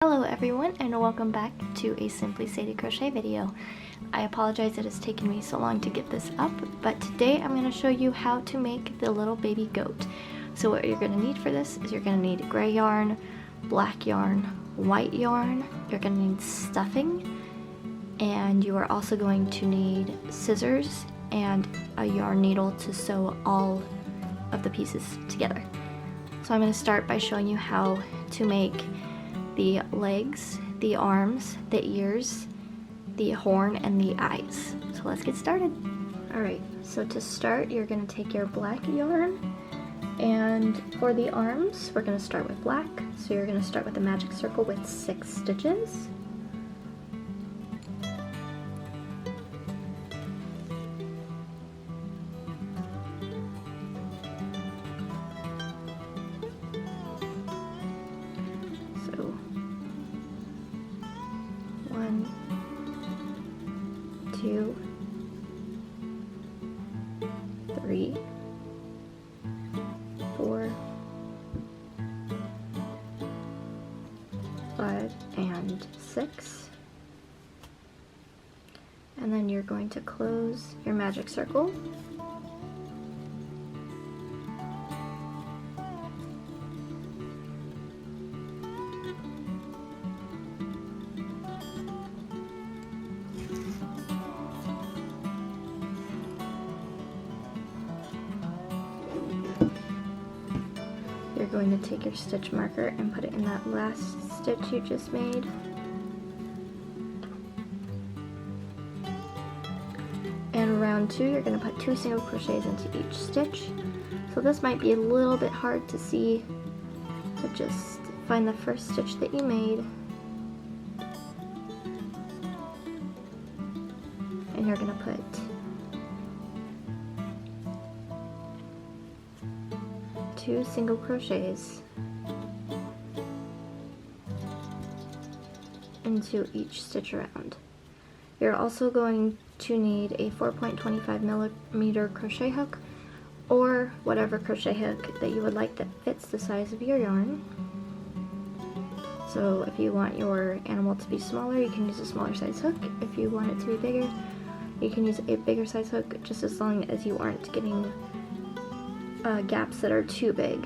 Hello everyone, and welcome back to a Simply Sadie crochet video. I apologize it has taken me so long to get this up, but today I'm going to show you how to make the little baby goat. So what you're going to need for this is you're going to need gray yarn, black yarn, white yarn, you're going to need stuffing, and you are also going to need scissors and a yarn needle to sew all of the pieces together. So I'm going to start by showing you how to make the legs, the arms, the ears, the horn, and the eyes. So let's get started. Alright, so to start you're going to take your black yarn, and for the arms we're going to start with black. So you're going to start with a magic circle with 6 stitches. So 1, 2, 3, 4, 5, and 6. And then you're going to close your magic circle. You're going to take your stitch marker and put it in that last stitch you just made. And round 2, you're going to put 2 single crochets into each stitch. So this might be a little bit hard to see, but just find the first stitch that you made, and you're going to put 2 single crochets into each stitch around. You're also going to need a 4.25 millimeter crochet hook, or whatever crochet hook that you would like that fits the size of your yarn. So if you want your animal to be smaller, you can use a smaller size hook. If you want it to be bigger, you can use a bigger size hook, just as long as you aren't getting gaps that are too big.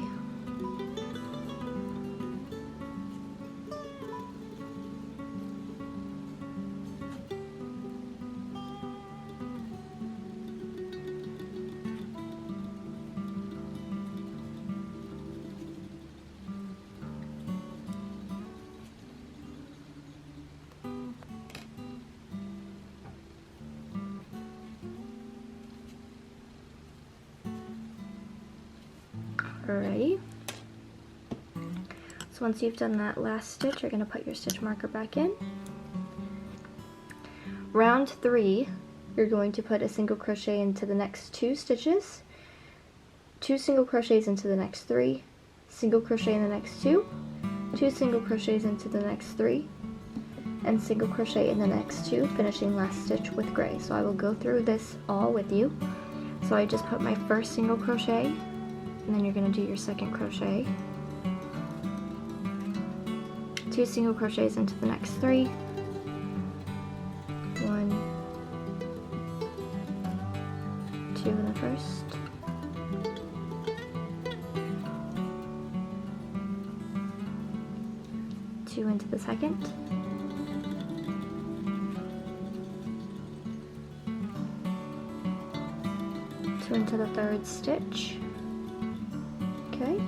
Alrighty. So once you've done that last stitch, you're going to put your stitch marker back in. Round 3, you're going to put a single crochet into the next 2 stitches, 2 single crochets into the next 3, single crochet in the next 2, 2 single crochets into the next 3, and single crochet in the next 2, finishing last stitch with gray. So I will go through this all with you. So I just put my first single crochet, and then you're going to do your second crochet, 2 single crochets into the next 3, 1, 2 in the first, 2 into the second, 2 into the third stitch. Okay,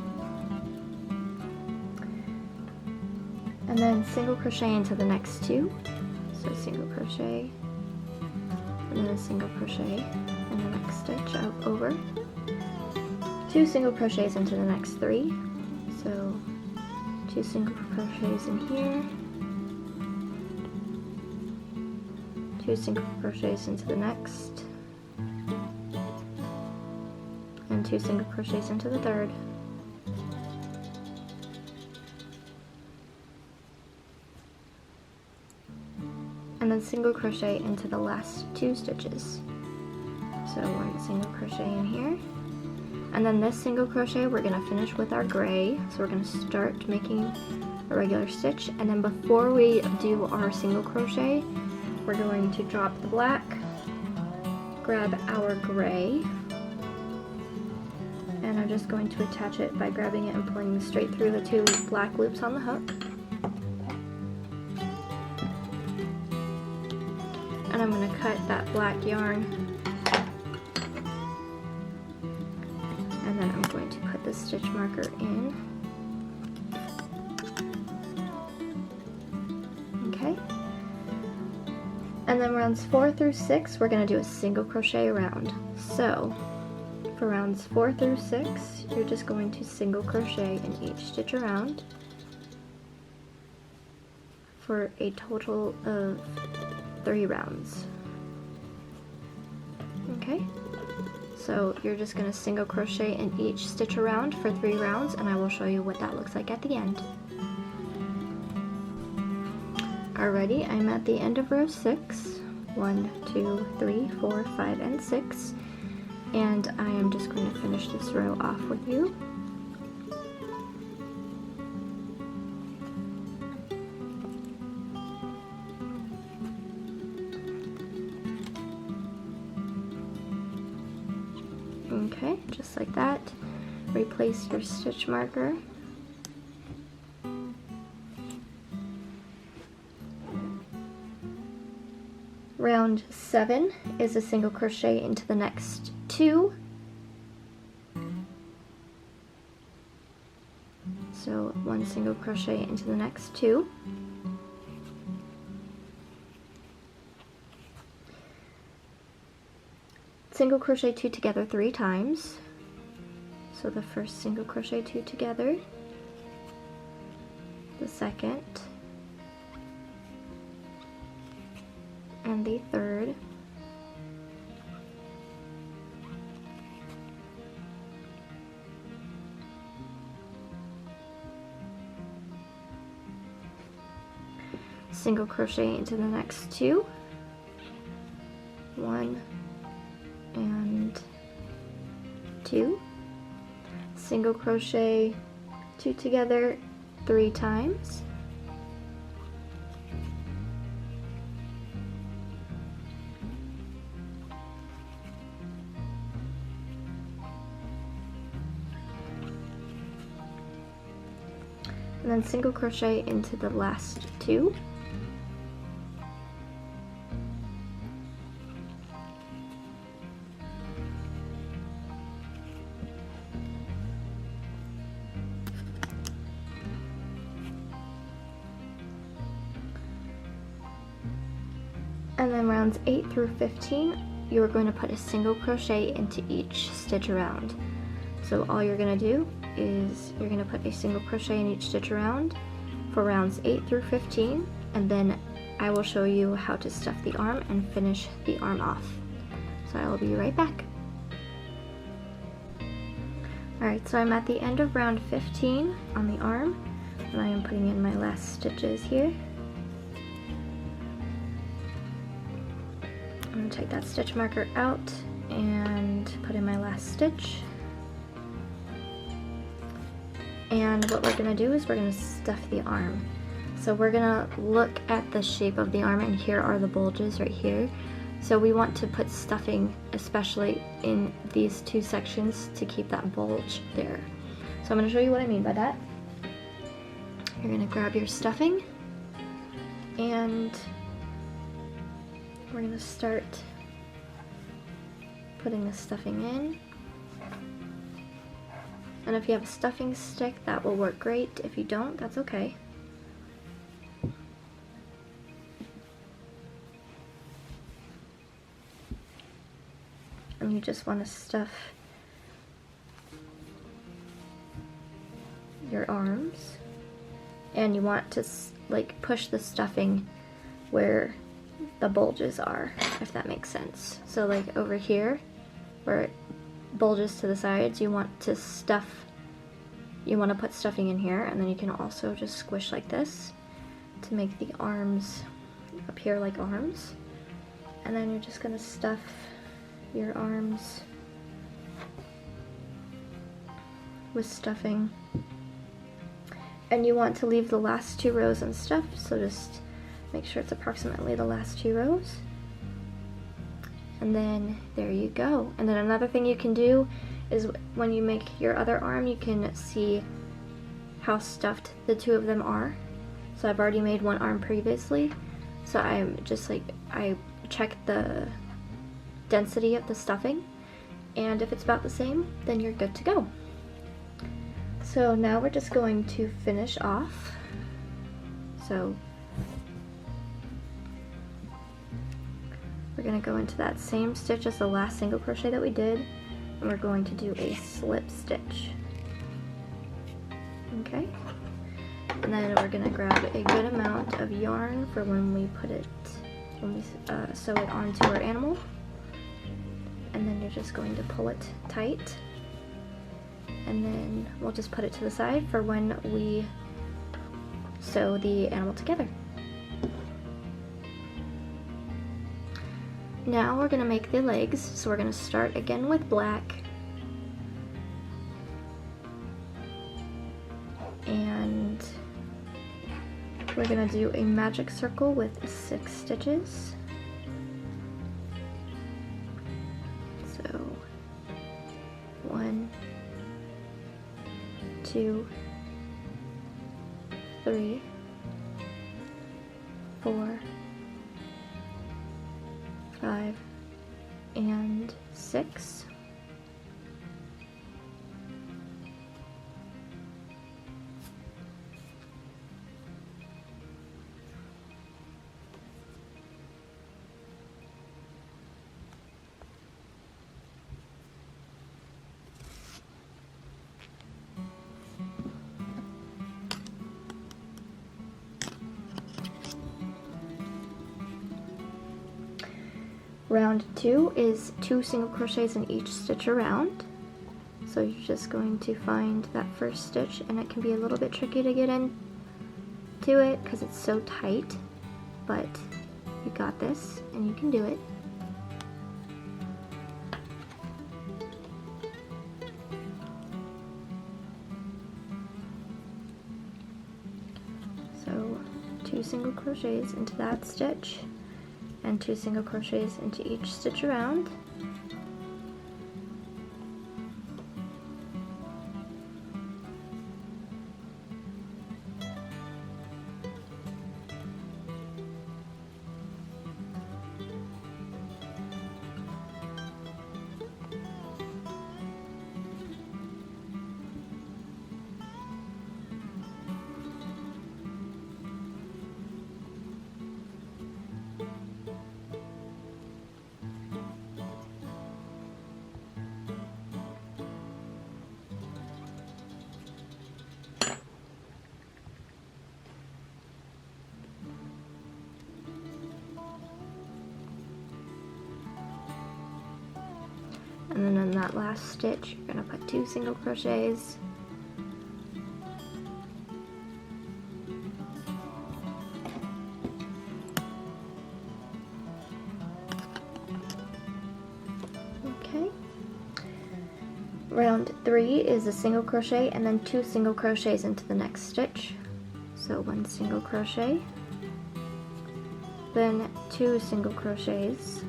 and then single crochet into the next 2, so single crochet, and then a single crochet in the next stitch over, 2 single crochets into the next 3, so 2 single crochets in here, 2 single crochets into the next, and 2 single crochets into the third. And then single crochet into the last 2 stitches. So 1 single crochet in here, And then this single crochet we're going to finish with our gray. So we're going to start making a regular stitch, and then before we do our single crochet, we're going to drop the black, grab our gray, and I'm just going to attach it by grabbing it and pulling straight through the two black loops on the hook. And I'm going to cut that black yarn, and then I'm going to put the stitch marker in. Okay. And then rounds 4 through 6, we're going to do a single crochet around. So for rounds 4 through 6, you're just going to single crochet in each stitch around for a total of 3 rounds. Okay, so you're just going to single crochet in each stitch around for 3 rounds, and I will show you what that looks like at the end. Alrighty, I'm at the end of row 6. 1, 2, 3, 4, 5, and 6. And I am just going to finish this row off with you. Okay, just like that. Replace your stitch marker. Round 7 is a single crochet into the next 2. So 1 single crochet into the next 2. Single crochet 2 together 3 times. So the first single crochet 2 together, the second, and the third. Single crochet into the next 2. 1 and 2. Single crochet 2 together 3 times. And then single crochet into the last 2. And then rounds 8 through 15, you're going to put a single crochet into each stitch around. So all you're going to do is you're going to put a single crochet in each stitch around for rounds 8 through 15, and then I will show you how to stuff the arm and finish the arm off. So I will be right back. Alright, so I'm at the end of round 15 on the arm, and I am putting in my last stitches here. I'm going to take that stitch marker out and put in my last stitch. And what we're going to do is we're going to stuff the arm. So we're going to look at the shape of the arm, and here are the bulges right here. So we want to put stuffing especially in these 2 sections to keep that bulge there. So I'm going to show you what I mean by that. You're going to grab your stuffing, and we're going to start putting the stuffing in. And if you have a stuffing stick, that will work great. If you don't, that's okay. And you just want to stuff your arms. And you want to like push the stuffing where the bulges are, if that makes sense. So like over here, where it bulges to the sides, you want to put stuffing in here, and then you can also just squish like this to make the arms appear like arms. And then you're just going to stuff your arms with stuffing. And you want to leave the last 2 rows unstuffed, so just make sure it's approximately the last 2 rows. And then there you go. And then another thing you can do is when you make your other arm, you can see how stuffed the 2 of them are. So I've already made one arm previously, so I'm just like, I check the density of the stuffing, and if it's about the same, then you're good to go. So now we're just going to finish off. So we're going to go into that same stitch as the last single crochet that we did, and we're going to do a slip stitch. Okay, and then we're going to grab a good amount of yarn for when we put it, when we sew it onto our animal, and then you're just going to pull it tight, and then we'll just put it to the side for when we sew the animal together. Now we're going to make the legs, so we're going to start again with black, and we're going to do a magic circle with 6 stitches. So 1, 2, 3, 4, 5, and 6. Round 2 is 2 single crochets in each stitch around. So you're just going to find that first stitch, and it can be a little bit tricky to get into it because it's so tight, but you got this and you can do it. So 2 single crochets into that stitch, and 2 single crochets into each stitch around. And then in that last stitch, you're going to put 2 single crochets. Okay. Round 3 is a single crochet and then 2 single crochets into the next stitch. So 1 single crochet, then 2 single crochets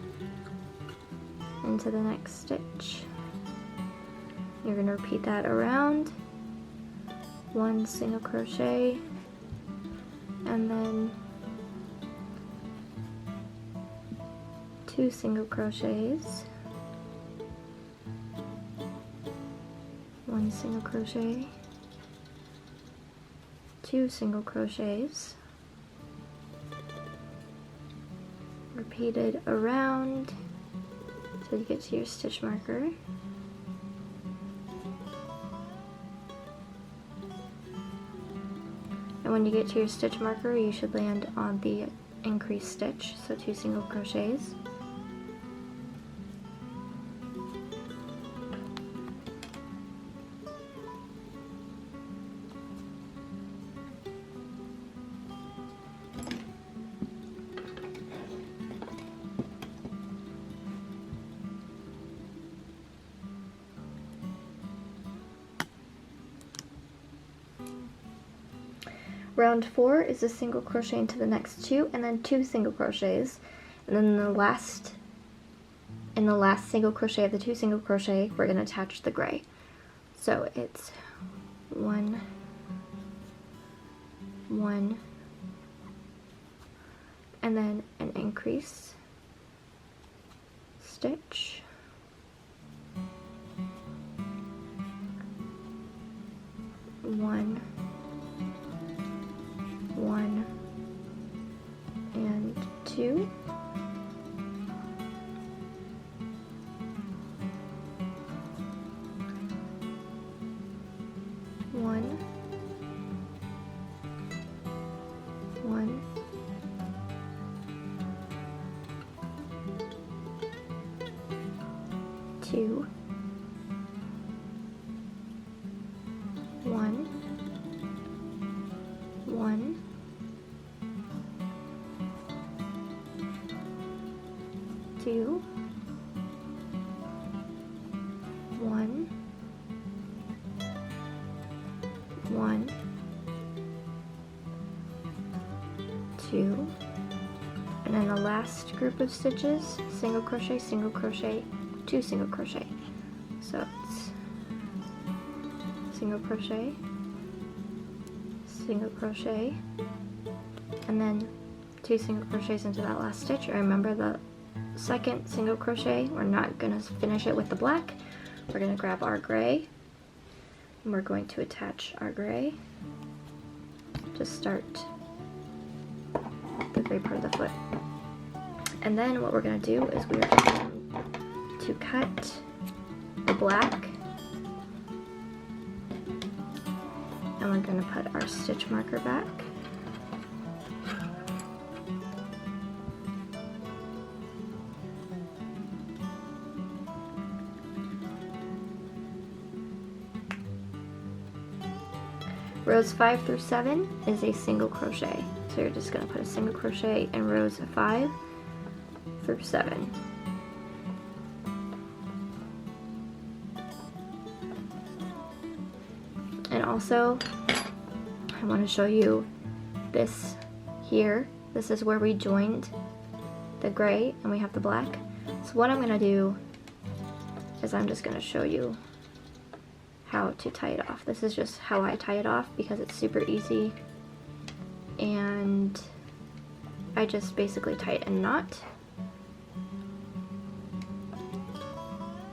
into the next stitch. You're going to repeat that around, 1 single crochet, and then 2 single crochets, 1 single crochet, 2 single crochets, repeated around till you get to your stitch marker. And when you get to your stitch marker, you should land on the increased stitch, so 2 single crochets. Round 4 is a single crochet into the next 2 and then 2 single crochets, and then in the last single crochet of the 2 single crochet we're going to attach the gray. So it's 1, 1, and then an increase stitch, 1, 1, and 2, 1, 1, 2, 1, 1, 2, 1, 1, 2, and then the last group of stitches, single crochet, 2 single crochet. So it's single crochet, single crochet, and then 2 single crochets into that last stitch. Remember the second single crochet, we're not going to finish it with the black. We're going to grab our gray, and we're going to attach our gray to start the gray part of the foot. And then what we're going to do is we're going to cut the black, and we're going to put our stitch marker back. Rows 5 through 7 is a single crochet. So you're just going to put a single crochet in rows 5 through 7. And also, I want to show you this here. This is where we joined the gray and we have the black. So what I'm going to do is I'm just going to show you how to tie it off. This is just how I tie it off because it's super easy, and I just basically tie it in a knot,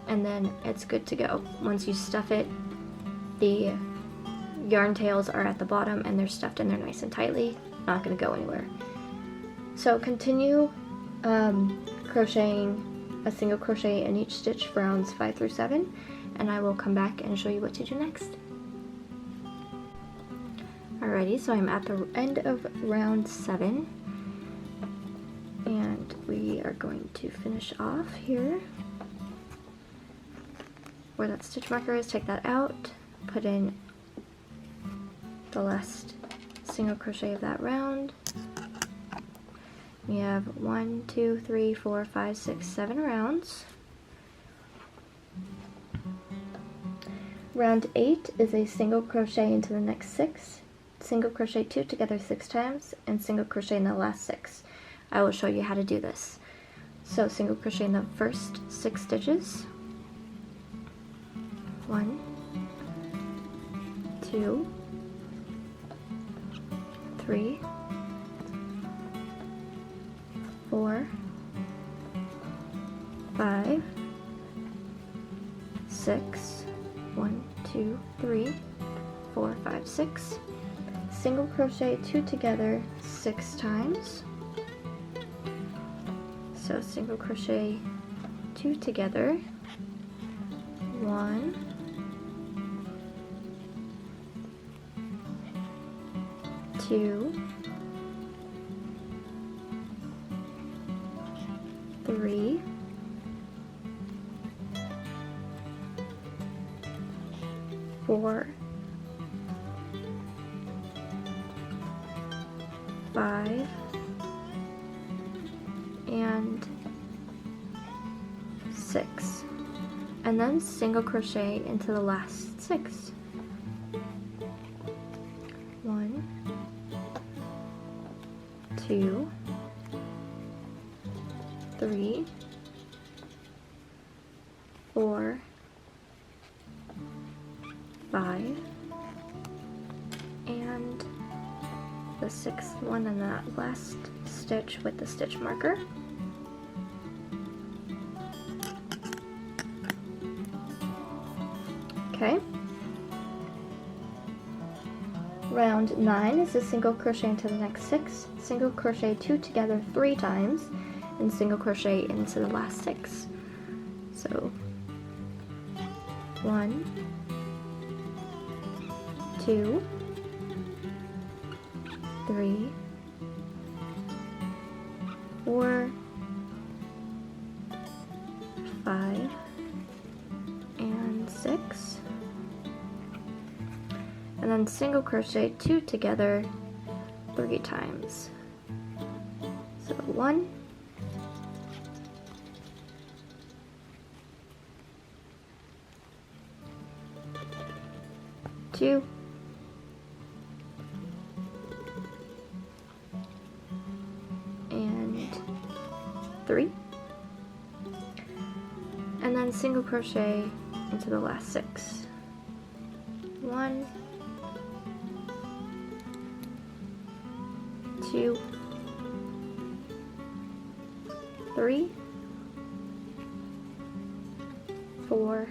and then it's good to go. Once you stuff it, the yarn tails are at the bottom and they're stuffed in there nice and tightly, not going to go anywhere. So continue crocheting a single crochet in each stitch for rounds 5 through 7, and I will come back and show you what to do next. Alrighty, so I'm at the end of round 7, and we are going to finish off here where that stitch marker is. Take that out, put in the last single crochet of that round. We have 1, 2, 3, 4, 5, 6, 7 rounds. Round 8 is a single crochet into the next 6, single crochet 2 together 6 times, and single crochet in the last 6. I will show you how to do this. So single crochet in the first 6 stitches. 1, 2, 3, 4, 5, 6, 1, 2, 3, 4, 5, 6. Single crochet 2 together 6 times. So single crochet 2 together. 1, 2, 3, 4, 5, and 6, and then single crochet into the last 6. 1, 2, 3, 4, 5, and the 6th one in that last stitch with the stitch marker. Okay. Round 9 is a single crochet into the next 6, single crochet 2 together 3 times, and single crochet into the last 6. So 1, 2, 3, 4, 5, and 6. And then single crochet 2 together 3 times. So 1, 2, and 3, and then single crochet into the last 6. 1, 2, 3, 4,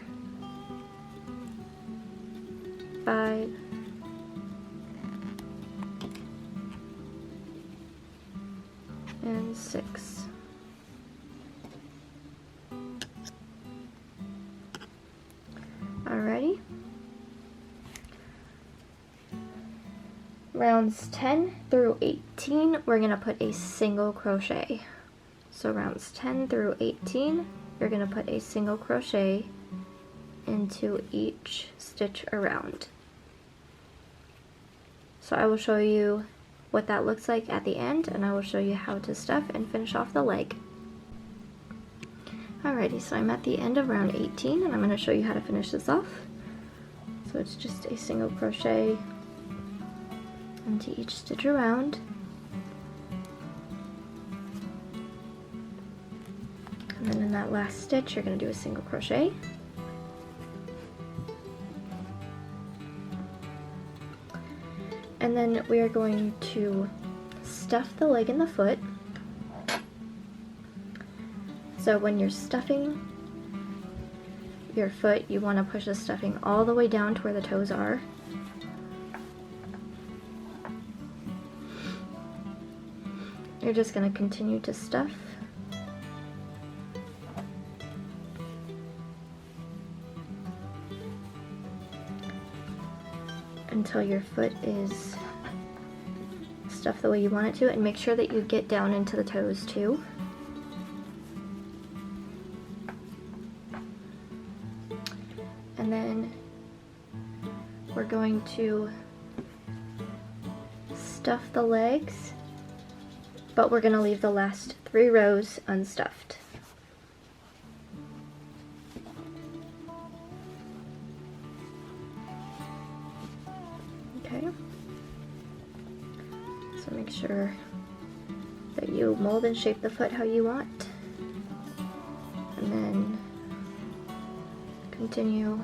5, and 6. Alrighty. Rounds 10 through 18, we're going to put a single crochet. So rounds 10 through 18, you're going to put a single crochet into each stitch around. So I will show you what that looks like at the end, and I will show you how to stuff and finish off the leg. Alrighty, so I'm at the end of round 18, and I'm going to show you how to finish this off. So it's just a single crochet into each stitch around, and then in that last stitch you're going to do a single crochet, and then we are going to stuff the leg and the foot. So when you're stuffing your foot, you want to push the stuffing all the way down to where the toes are. You're just going to continue to stuff until your foot is stuffed the way you want it to, and make sure that you get down into the toes too. And then we're going to stuff the legs, but we're going to leave the last 3 rows unstuffed. Okay, so make sure that you mold and shape the foot how you want, and then continue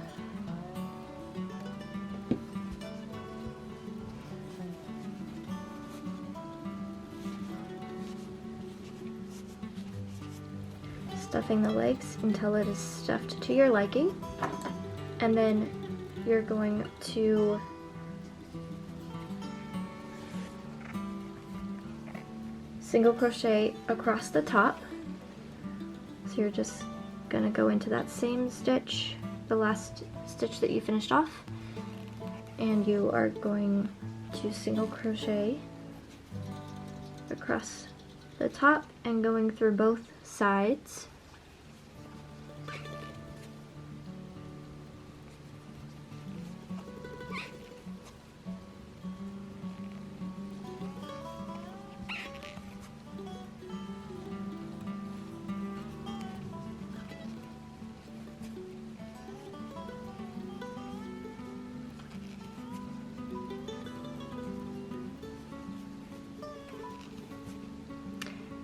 stuffing the legs until it is stuffed to your liking, and then you're going to single crochet across the top. So you're just going to go into that same stitch, the last stitch that you finished off, and you are going to single crochet across the top and going through both sides.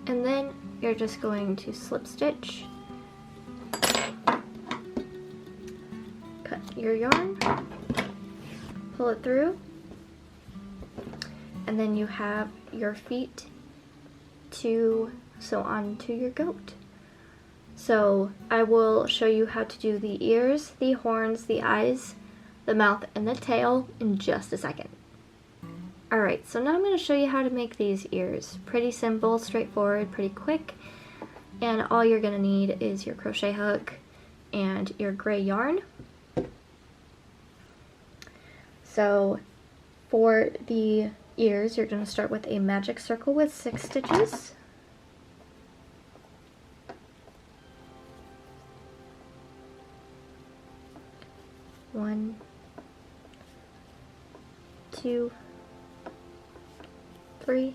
And then you're just going to slip stitch, cut your yarn, pull it through, and then you have your feet to sew onto your goat. So I will show you how to do the ears, the horns, the eyes, the mouth, and the tail in just a second. Alright, so now I'm going to show you how to make these ears. Pretty simple, straightforward, pretty quick. And all you're going to need is your crochet hook and your gray yarn. So for the ears, you're going to start with a magic circle with 6 stitches. One, 2, 3,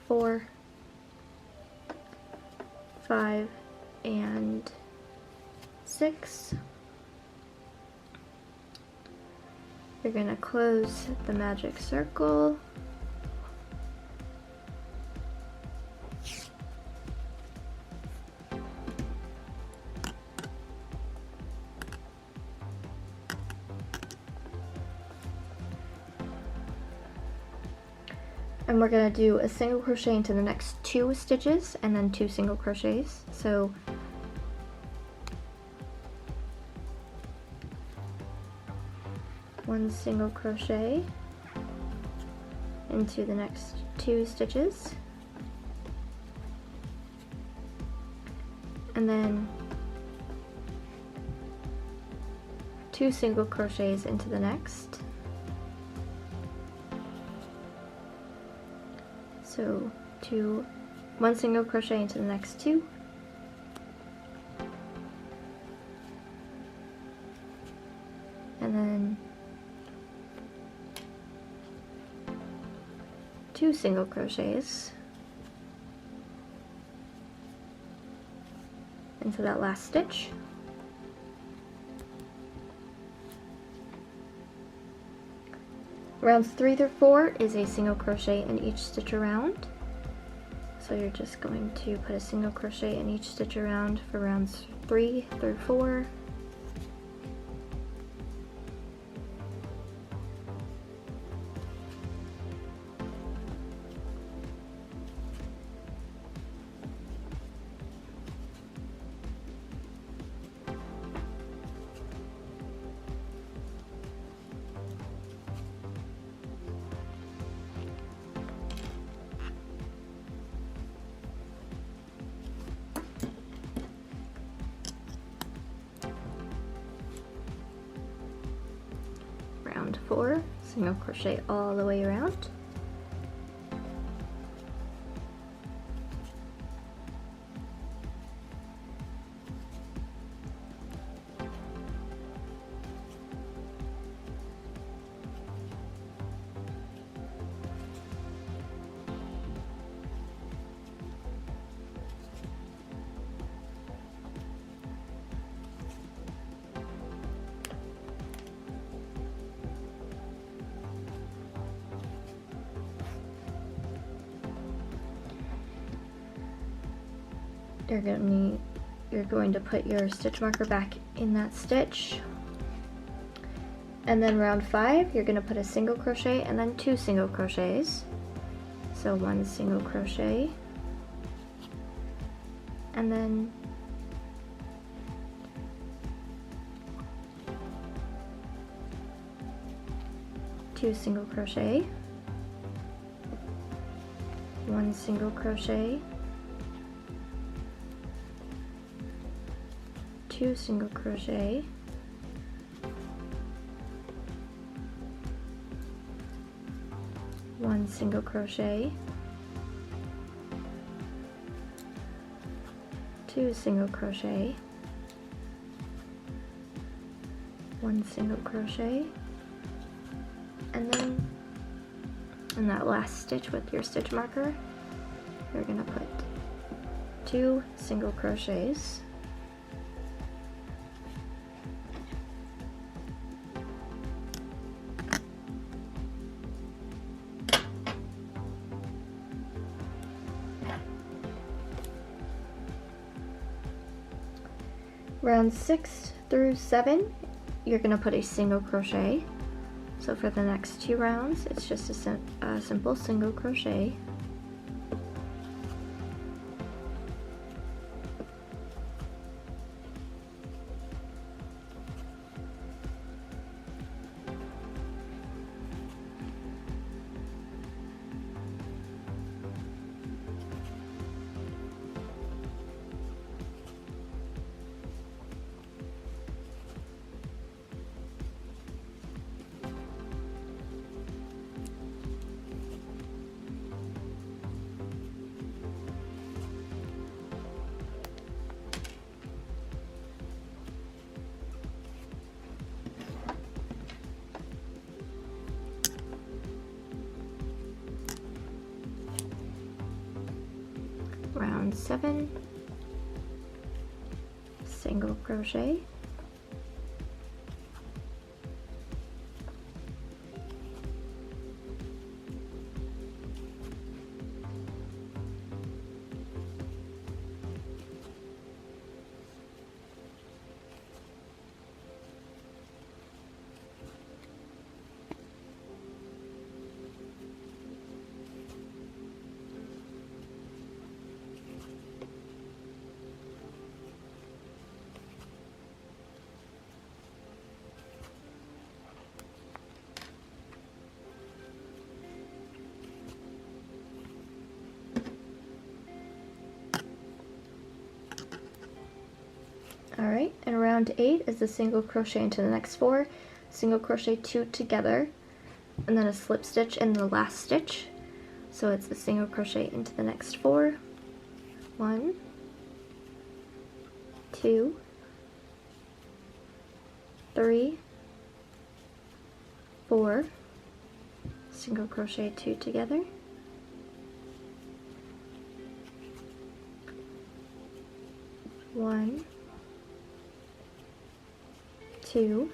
4, 5, and 6. You're going to close the magic circle. And we're going to do a single crochet into the next 2 stitches and then 2 single crochets. So one single crochet into the next 2 stitches, and then 2 single crochets into the next. So 1 single crochet into the next 2, and then 2 single crochets into that last stitch. Rounds 3 through 4 is a single crochet in each stitch around. So you're just going to put a single crochet in each stitch around for rounds 3 through 4. Round 4, single crochet all the way around. You're going to put your stitch marker back in that stitch, and then round 5 you're going to put a single crochet and then 2 single crochets. So 1 single crochet and then 2 single crochet, 1 single crochet, 2 single crochet, one single crochet, 2 single crochet, 1 single crochet, and then in that last stitch with your stitch marker, you're going to put 2 single crochets, Round 6 through 7, you're going to put a single crochet. So for the next 2 rounds, it's just a simple single crochet. Round 7, single crochet. Alright, and round 8 is a single crochet into the next 4, single crochet 2 together, and then a slip stitch in the last stitch. So it's a single crochet into the next 4, 1, 2, 3, 4, single crochet 2 together, 1, 2,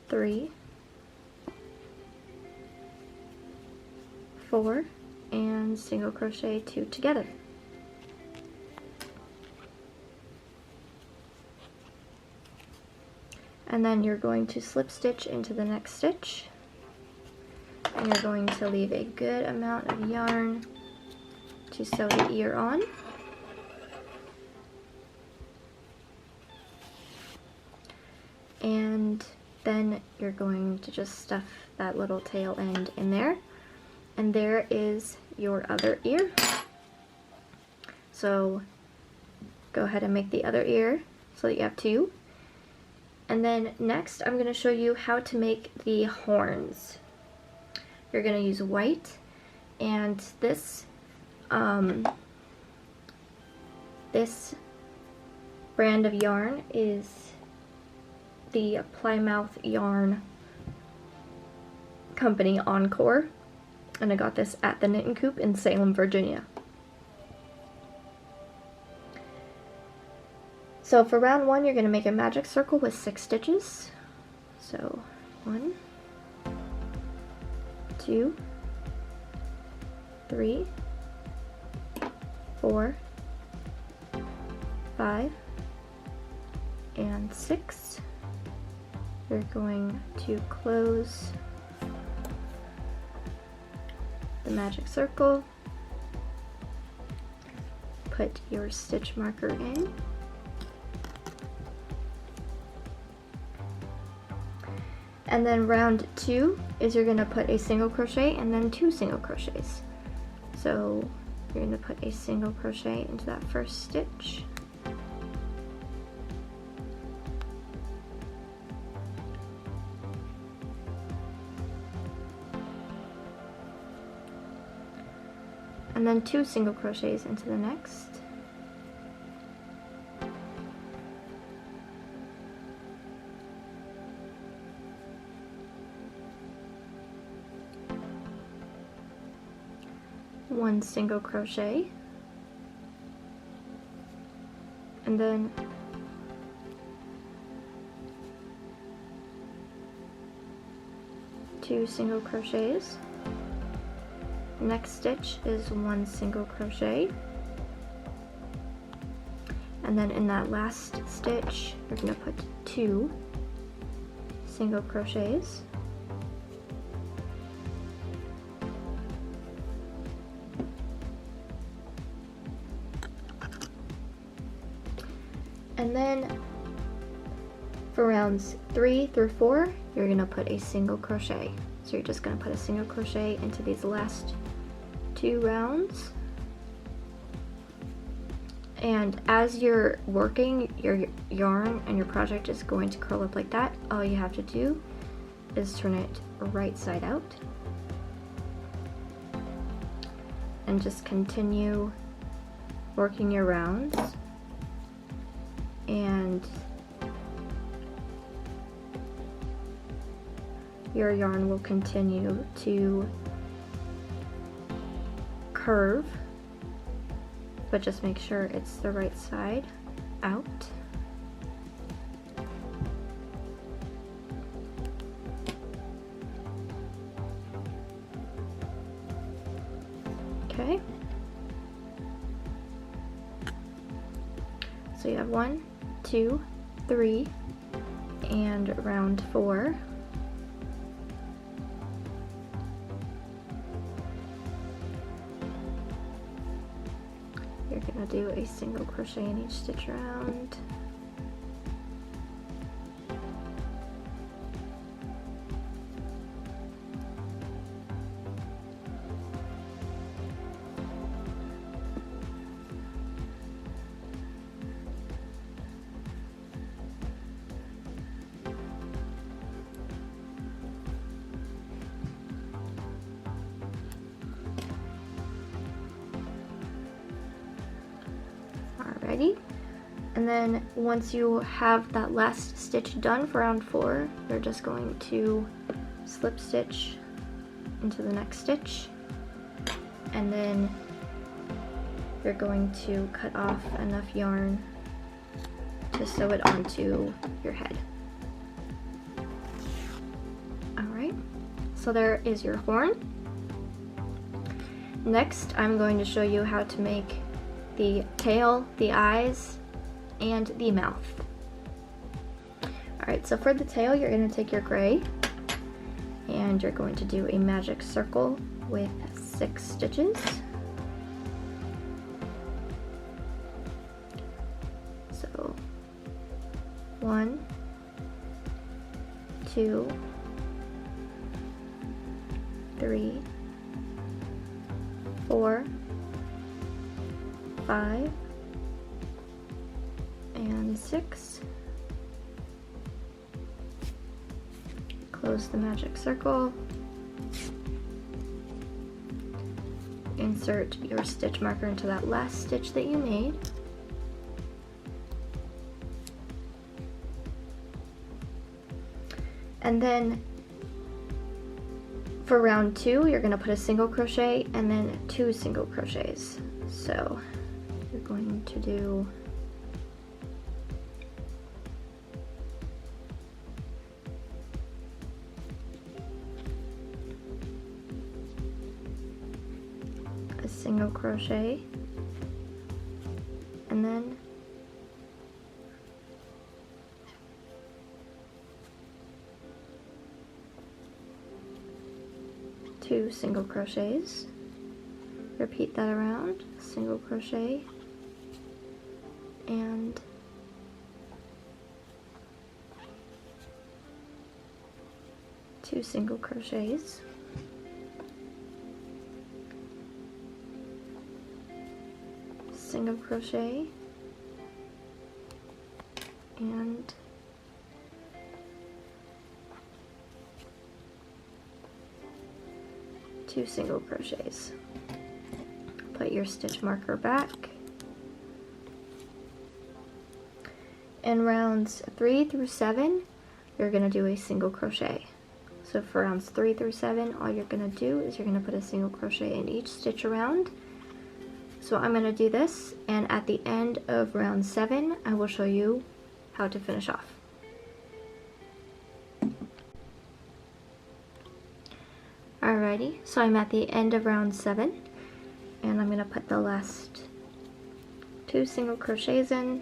3, 4, and single crochet 2 together. And then you're going to slip stitch into the next stitch, and you're going to leave a good amount of yarn to sew the ear on. And then you're going to just stuff that little tail end in there, and there is your other ear. So go ahead and make the other ear so that you have 2. And then next I'm going to show you how to make the horns. You're going to use white, and this brand of yarn is the Plymouth Yarn Company Encore, and I got this at the Knit & Coop in Salem, Virginia. So for round 1, you're going to make a magic circle with 6 stitches. So 1, 2, 3, 4, 5, and 6. You're going to close the magic circle, put your stitch marker in, and then round 2 is you're going to put a single crochet and then 2 single crochets. So you're going to put a single crochet into that first stitch, and then 2 single crochets into the next. One single crochet, and then two single crochets. Next stitch is 1 single crochet, And then in that last stitch, you're going to put 2 single crochets. And then for rounds 3 through 4, you're going to put a single crochet. So you're just going to put a single crochet into these last 2 rounds. And as you're working, your yarn and your project is going to curl up like that. All you have to do is turn it right side out. And just continue working your rounds. And your yarn will continue to curve, but just make sure it's the right side out. Okay. So you have 1, 2, 3, and round 4. You're going to do a single crochet in each stitch around. Alrighty, and then once you have that last stitch done for round 4, you're just going to slip stitch into the next stitch, and then you're going to cut off enough yarn to sew it onto your head. Alright, so there is your horn. Next, I'm going to show you how to make the tail, the eyes, and the mouth. Alright, so for the tail, you're going to take your gray and you're going to do a magic circle with 6 stitches. So 1, 2, 3, 4, 5, and 6. Close the magic circle. Insert your stitch marker into that last stitch that you made. And then for round 2, you're going to put a single crochet and then 2 single crochets. So you're going to do a single crochet and then two single crochets. Repeat that around, single crochet and two single crochets, single crochet, and two single crochets. Put your stitch marker back. In rounds 3 through 7, you're going to do a single crochet. So for rounds 3 through 7, all you're going to do is you're going to put a single crochet in each stitch around. So I'm going to do this, and at the end of round 7, I will show you how to finish off. Alrighty, so I'm at the end of round 7, and I'm going to put the last two single crochets in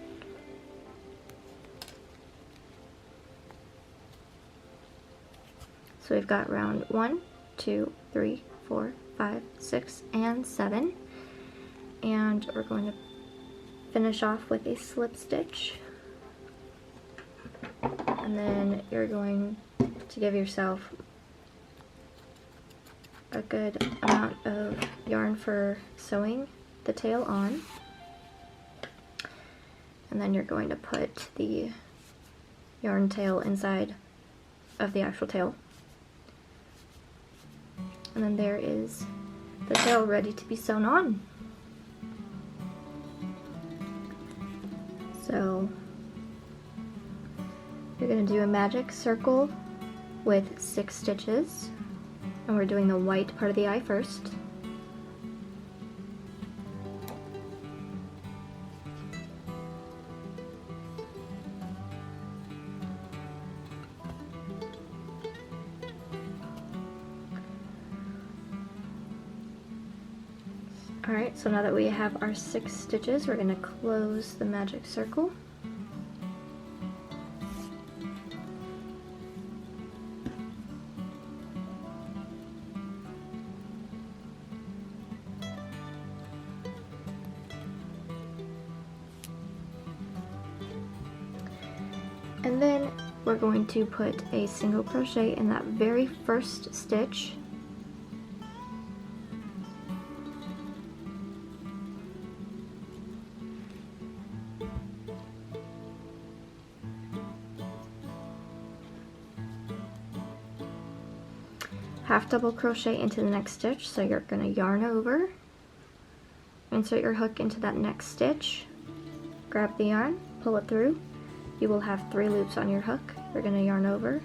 So we've got round 1, 2, 3, 4, 5, 6, and 7. And we're going to finish off with a slip stitch. And then you're going to give yourself a good amount of yarn for sewing the tail on. And then you're going to put the yarn tail inside of the actual tail. And then there is the tail ready to be sewn on. So you're going to do a magic circle with 6 stitches, and we're doing the white part of the eye first. Alright, so now that we have our 6 stitches, we're going to close the magic circle. And then we're going to put a single crochet in that very first stitch. Half double crochet into the next stitch, so you're going to yarn over, insert your hook into that next stitch, grab the yarn, pull it through. You will have 3 loops on your hook. You're going to yarn over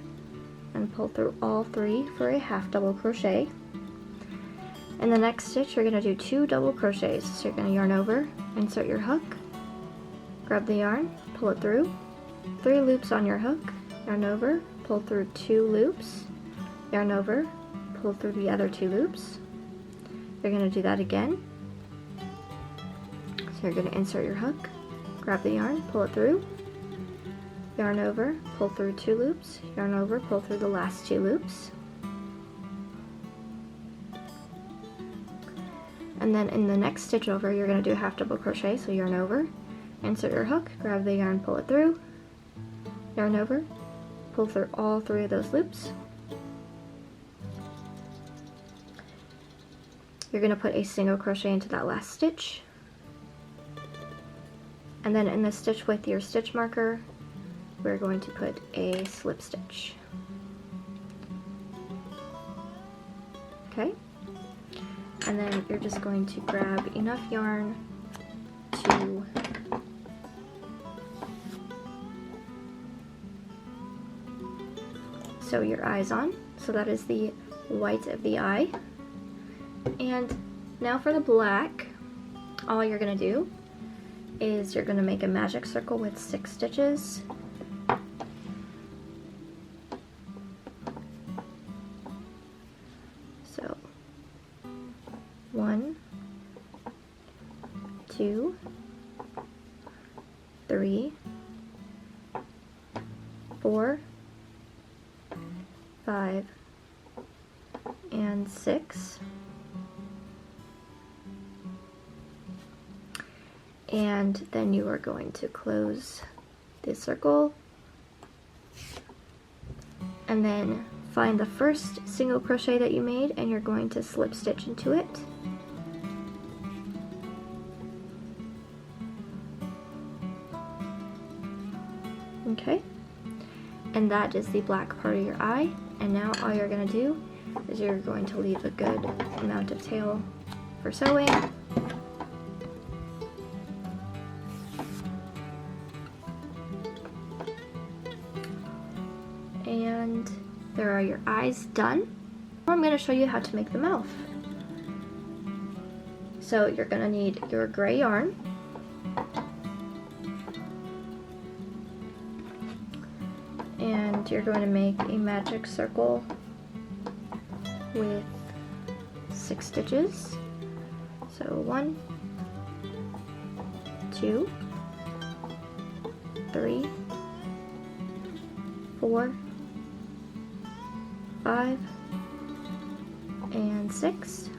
and pull through all 3 for a half double crochet. In the next stitch, you're going to do 2 double crochets. So you're going to yarn over, insert your hook, grab the yarn, pull it through, 3 loops on your hook, yarn over, pull through 2 loops, yarn over, pull through the other 2 loops. You're going to do that again. So you're going to insert your hook, grab the yarn, pull it through, yarn over, pull through 2 loops, yarn over, pull through the last 2 loops. And then in the next stitch over, you're going to do a half double crochet, so yarn over, insert your hook, grab the yarn, pull it through, yarn over, pull through all 3 of those loops. You're going to put a single crochet into that last stitch. And then in the stitch with your stitch marker, we're going to put a slip stitch. Okay? And then you're just going to grab enough yarn to sew your eyes on. So that is the white of the eye. And now for the black, all you're going to do is you're going to make a magic circle with 6 stitches. So 1, 2, 3, 4, 5, and 6. And then you are going to close the circle and then find the first single crochet that you made and you're going to slip stitch into it. Okay, and that is the black part of your eye. And now all you're going to do is you're going to leave a good amount of tail for sewing. And there are your eyes done. Now I'm going to show you how to make the mouth. So you're going to need your gray yarn, and you're going to make a magic circle with 6 stitches. So 1, 2, 3, 4, 5 and 6.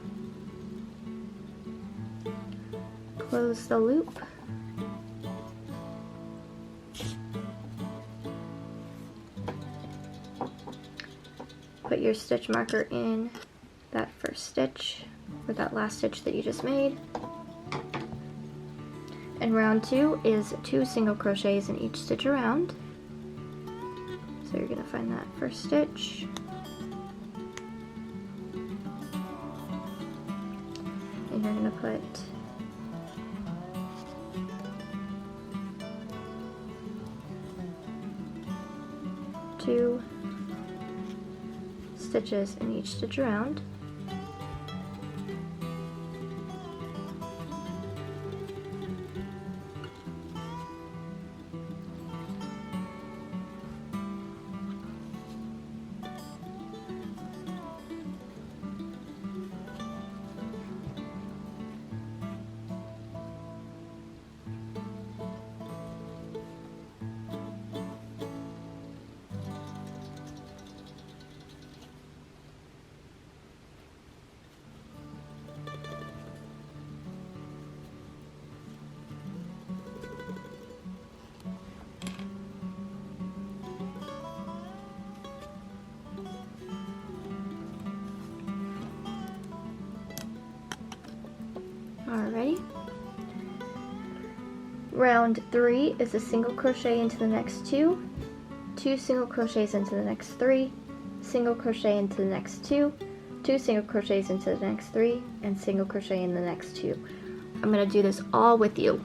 Close the loop. Put your stitch marker in that first stitch, or that last stitch that you just made. And round 2 is 2 single crochets in each stitch around. So you're going to find that first stitch. And you're going to put 2 stitches in each stitch around. Alrighty. Round 3 is a single crochet into the next 2, 2 single crochets into the next 3, single crochet into the next 2, 2 single crochets into the next 3, and single crochet in the next 2. I'm going to do this all with you.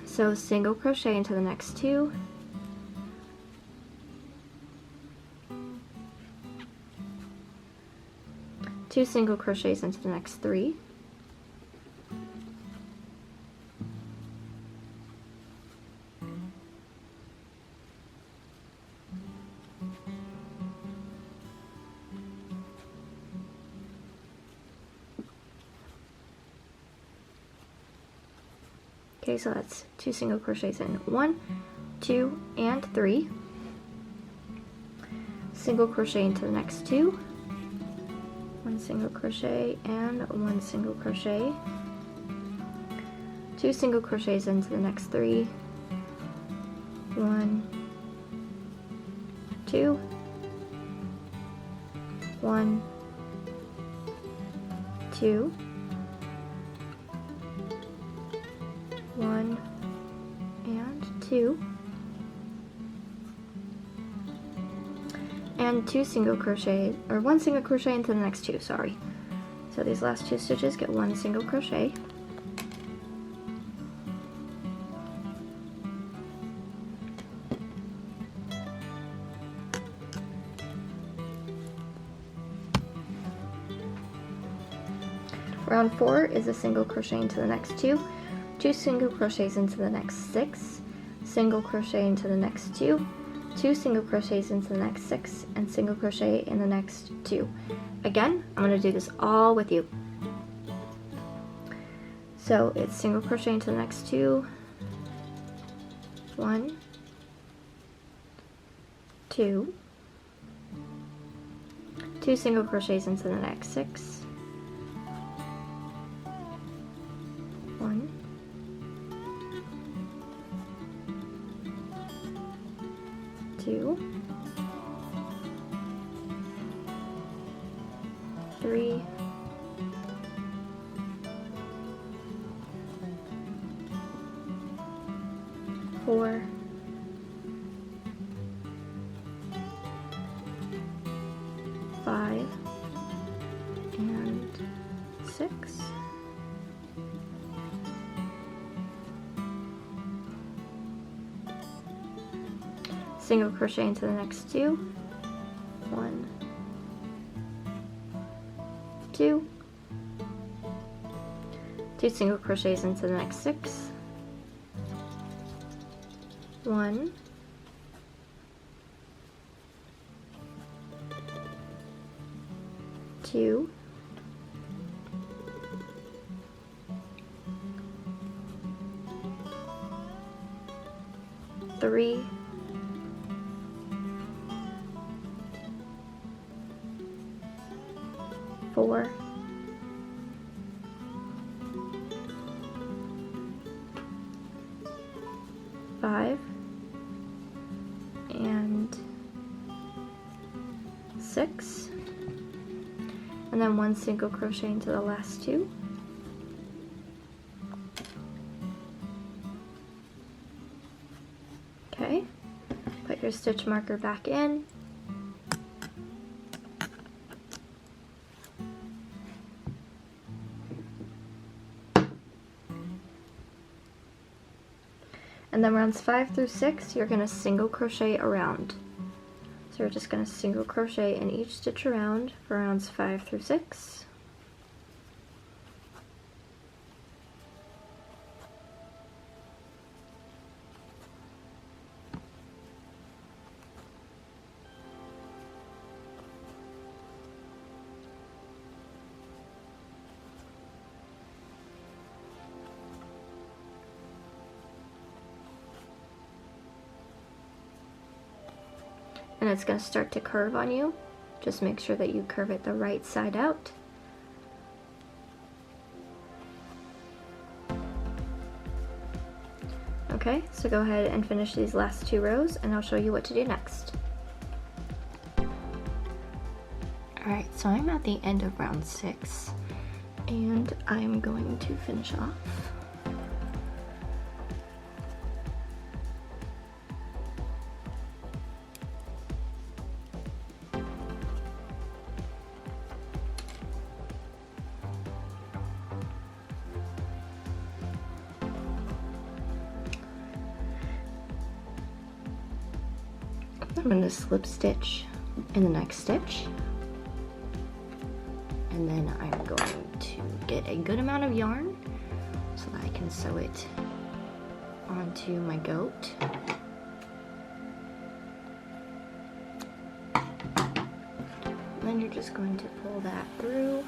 So single crochet into the next 2, two single crochets into the next 3, okay, so that's 2 single crochets in 1, 2, and 3, single crochet into the next 2, 1 single crochet and 1 single crochet, 2 single crochets into the next 3, 1, 2, 1, 2, 1, and 2, and 2 single crochet, or 1 single crochet into the next 2, sorry. So these last 2 stitches get 1 single crochet. Round 4 is a single crochet into the next 2, 2 single crochets into the next 6, single crochet into the next 2, 2 single crochets into the next 6, and single crochet in the next 2. Again, I'm going to do this all with you. So it's single crochet into the next 2, 1, 2, 2 single crochets into the next 6, 1, 2, 3, 4, 5, and 6. Single crochet into the next 2, 1, 2, 2 single crochets into the next 6, 1, 2, 3, 4, 5, and 6, and then 1 single crochet into the last 2. Okay, put your stitch marker back in. And then rounds 5 through 6, you're going to single crochet around. So you're just going to single crochet in each stitch around for rounds 5 through 6. And it's going to start to curve on you. Just make sure that you curve it the right side out. Okay, so go ahead and finish these last 2 rows and I'll show you what to do next. Alright, so I'm at the end of round 6 and I'm going to finish off. I'm going to slip stitch in the next stitch, and then I'm going to get a good amount of yarn so that I can sew it onto my goat. And then you're just going to pull that through,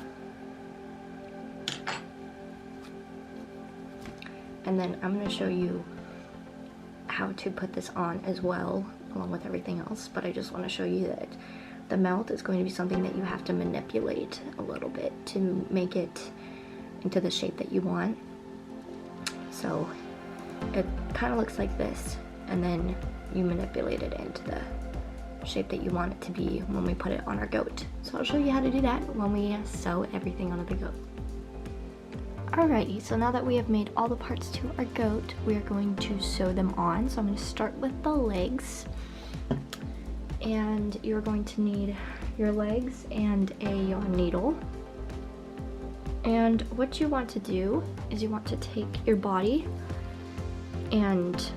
and then I'm going to show you how to put this on as well, along with everything else, but I just want to show you that the melt is going to be something that you have to manipulate a little bit to make it into the shape that you want. So it kind of looks like this, and then you manipulate it into the shape that you want it to be when we put it on our goat. So I'll show you how to do that when we sew everything onto the goat. Alrighty, so now that we have made all the parts to our goat, we are going to sew them on. So I'm going to start with the legs. And you're going to need your legs and a yarn needle. And what you want to do is you want to take your body and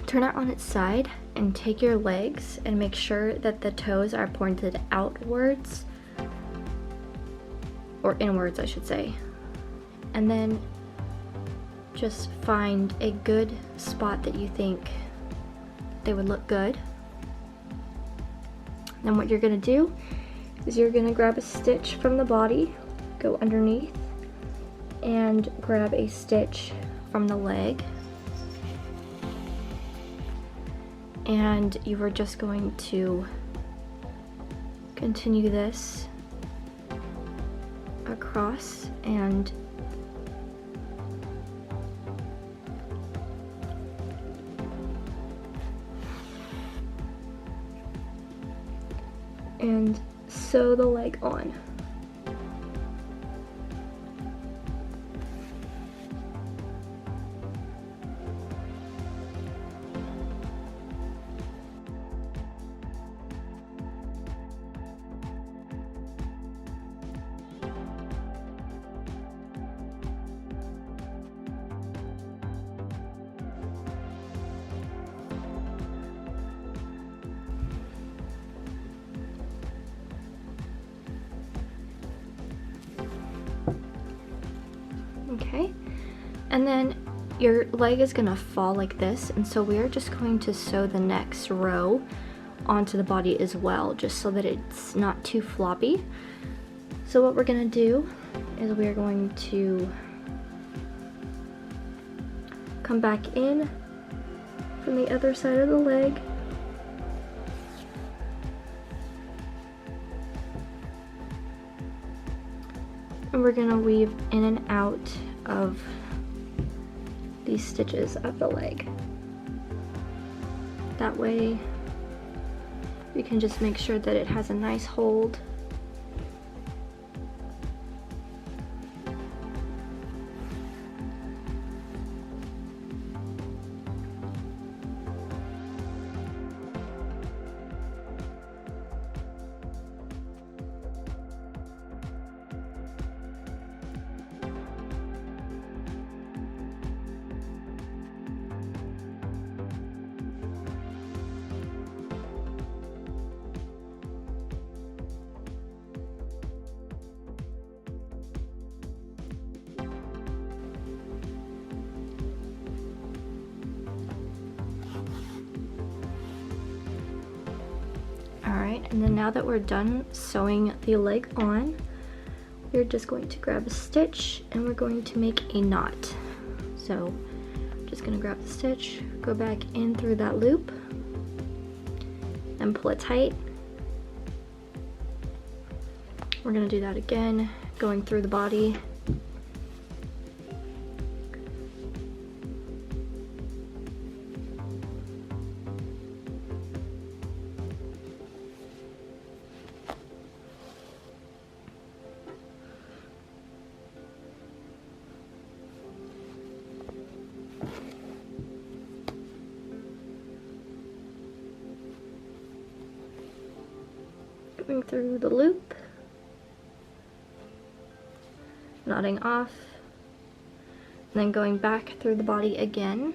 turn it on its side and take your legs and make sure that the toes are pointed outwards, or inwards I should say. And then just find a good spot that you think they would look good. Then what you're gonna do is you're gonna grab a stitch from the body, go underneath, and grab a stitch from the leg. And you are just going to continue this across and sew the leg on. Okay, and then your leg is gonna fall like this, and so we're just going to sew the next row onto the body as well, just so that it's not too floppy. So what we're gonna do is we're going to come back in from the other side of the leg, And we're gonna weave in and out of these stitches of the leg. That way we can just make sure that it has a nice hold. Alright, and then now that we're done sewing the leg on, we're just going to grab a stitch and we're going to make a knot. So I'm just going to grab the stitch, go back in through that loop, and pull it tight. We're going to do that again, going through the body. Going through the loop, knotting off, and then going back through the body again.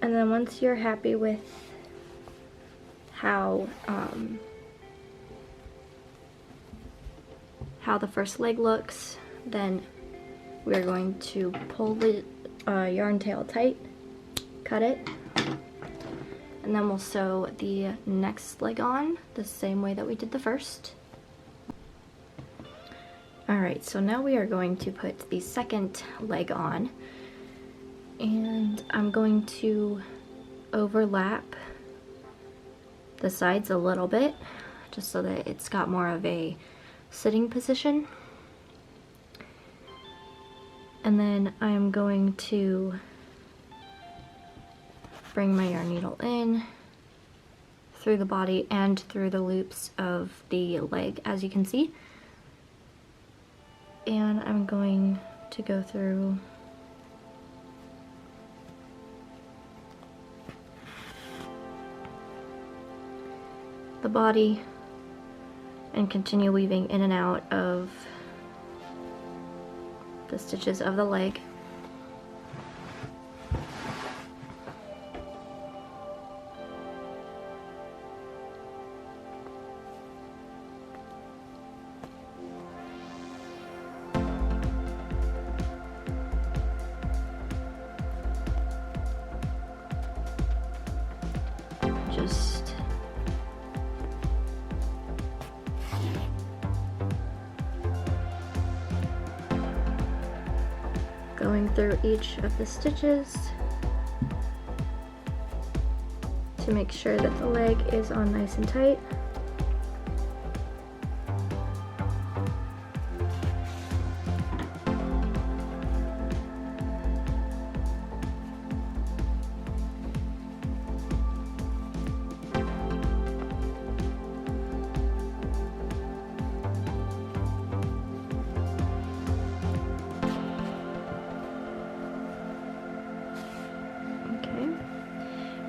And then once you're happy with how the first leg looks, then we're going to pull the yarn tail tight, cut it, and then we'll sew the next leg on the same way that we did the first. Alright, so now we are going to put the second leg on. And I'm going to overlap the sides a little bit, just so that it's got more of a sitting position. And then I'm going to bring my yarn needle in through the body and through the loops of the leg, as you can see. And I'm going to go through the body and continue weaving in and out of the stitches of the leg. Just going through each of the stitches to make sure that the leg is on nice and tight.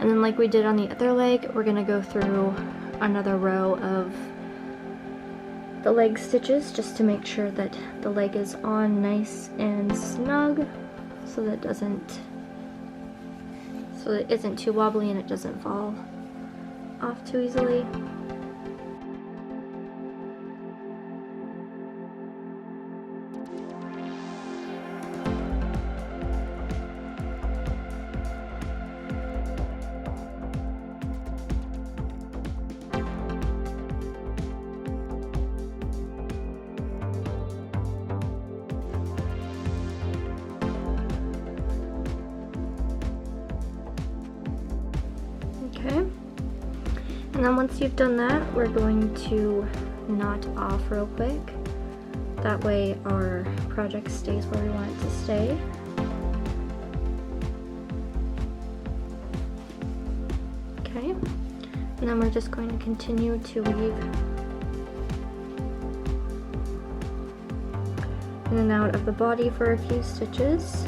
And then like we did on the other leg, we're gonna go through another row of the leg stitches just to make sure that the leg is on nice and snug, so that it isn't too wobbly and it doesn't fall off too easily. And then once you've done that, we're going to knot off real quick. That way our project stays where we want it to stay. Okay, and then we're just going to continue to weave in and out of the body for a few stitches.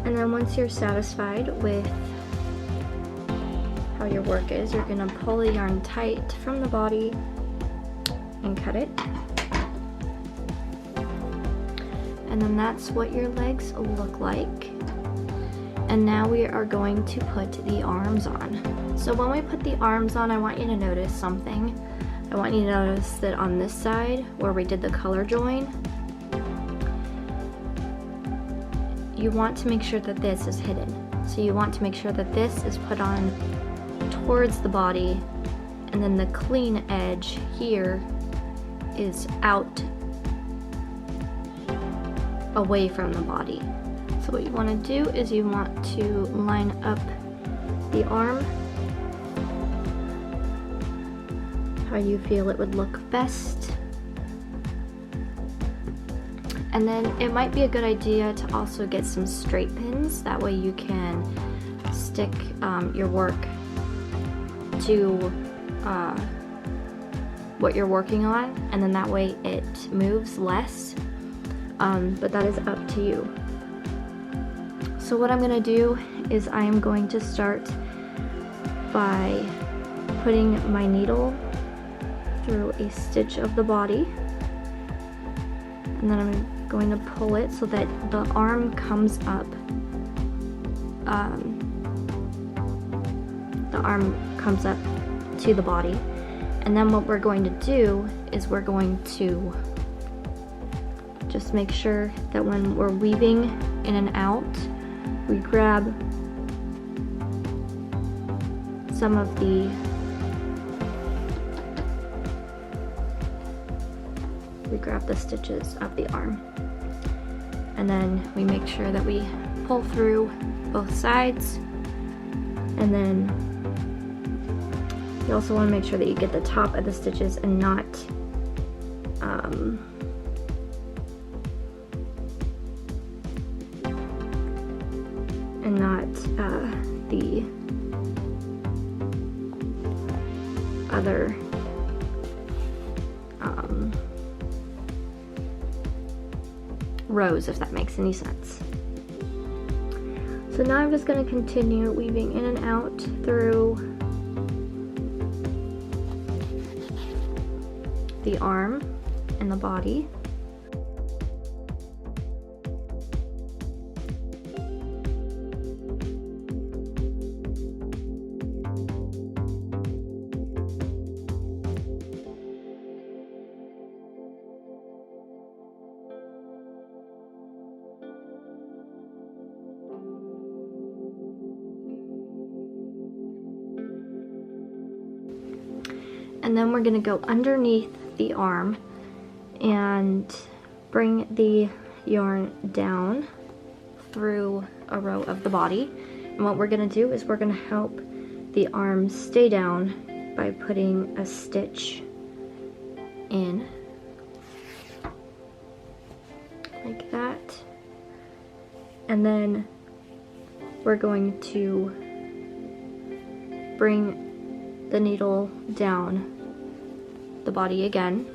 And then once you're satisfied with how your work is, you're going to pull the yarn tight from the body and cut it. And then that's what your legs look like. And now we are going to put the arms on. So when we put the arms on, I want you to notice something. I want you to notice that on this side where we did the color join, you want to make sure that this is hidden. So you want to make sure that this is put on towards the body, and then the clean edge here is out away from the body. So what you want to do is you want to line up the arm how you feel it would look best. And then it might be a good idea to also get some straight pins. That way you can stick your work to what you're working on, and then that way it moves less. But that is up to you. So what I'm going to do is I am going to start by putting my needle through a stitch of the body, and then I'm going to pull it so that the arm comes up. The arm comes up to the body, and then what we're going to do is we're going to just make sure that when we're weaving in and out, we grab some of the stitches of the arm, and then we make sure that we pull through both sides, and then you also want to make sure that you get the top of the stitches and not the other rows, if that makes any sense. So now I'm just going to continue weaving in and out through the arm and the body. And then we're going to go underneath the arm and bring the yarn down through a row of the body. And what we're going to do is we're going to help the arm stay down by putting a stitch in like that. And then we're going to bring the needle down the body again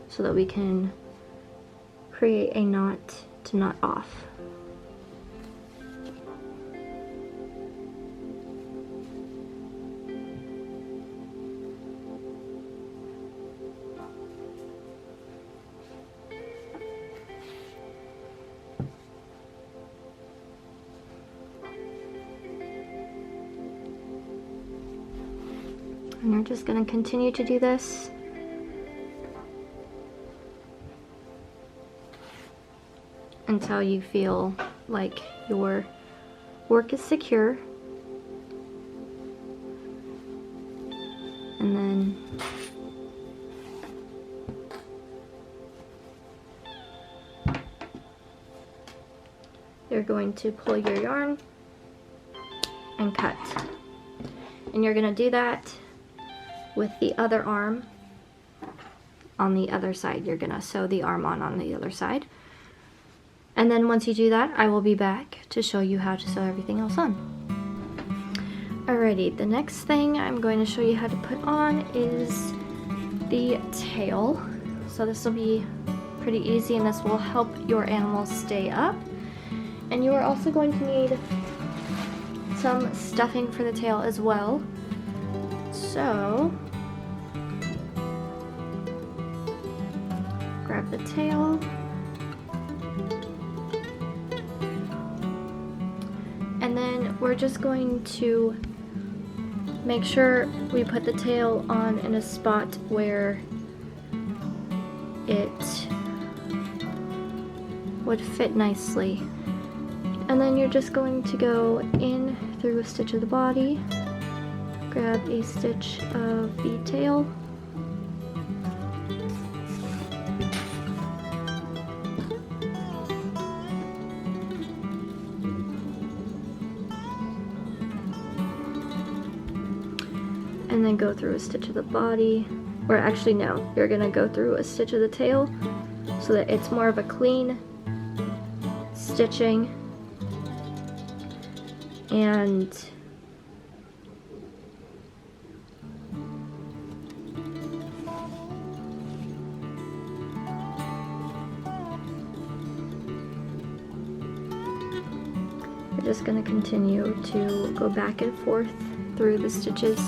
so that we can create a knot to knot off. And you're just going to continue to do this until you feel like your work is secure. And then you're going to pull your yarn and cut. And you're going to do that with the other arm on the other side. You're going to sew the arm on the other side. And then once you do that, I will be back to show you how to sew everything else on. Alrighty, the next thing I'm going to show you how to put on is the tail. So this will be pretty easy, and this will help your animals stay up. And you are also going to need some stuffing for the tail as well. So grab the tail, and then we're just going to make sure we put the tail on in a spot where it would fit nicely. And then you're just going to go in through a stitch of the body, grab a stitch of the tail, and then go through a stitch of the body, or actually no, you're gonna go through a stitch of the tail so that it's more of a clean stitching. And we're just going to continue to go back and forth through the stitches.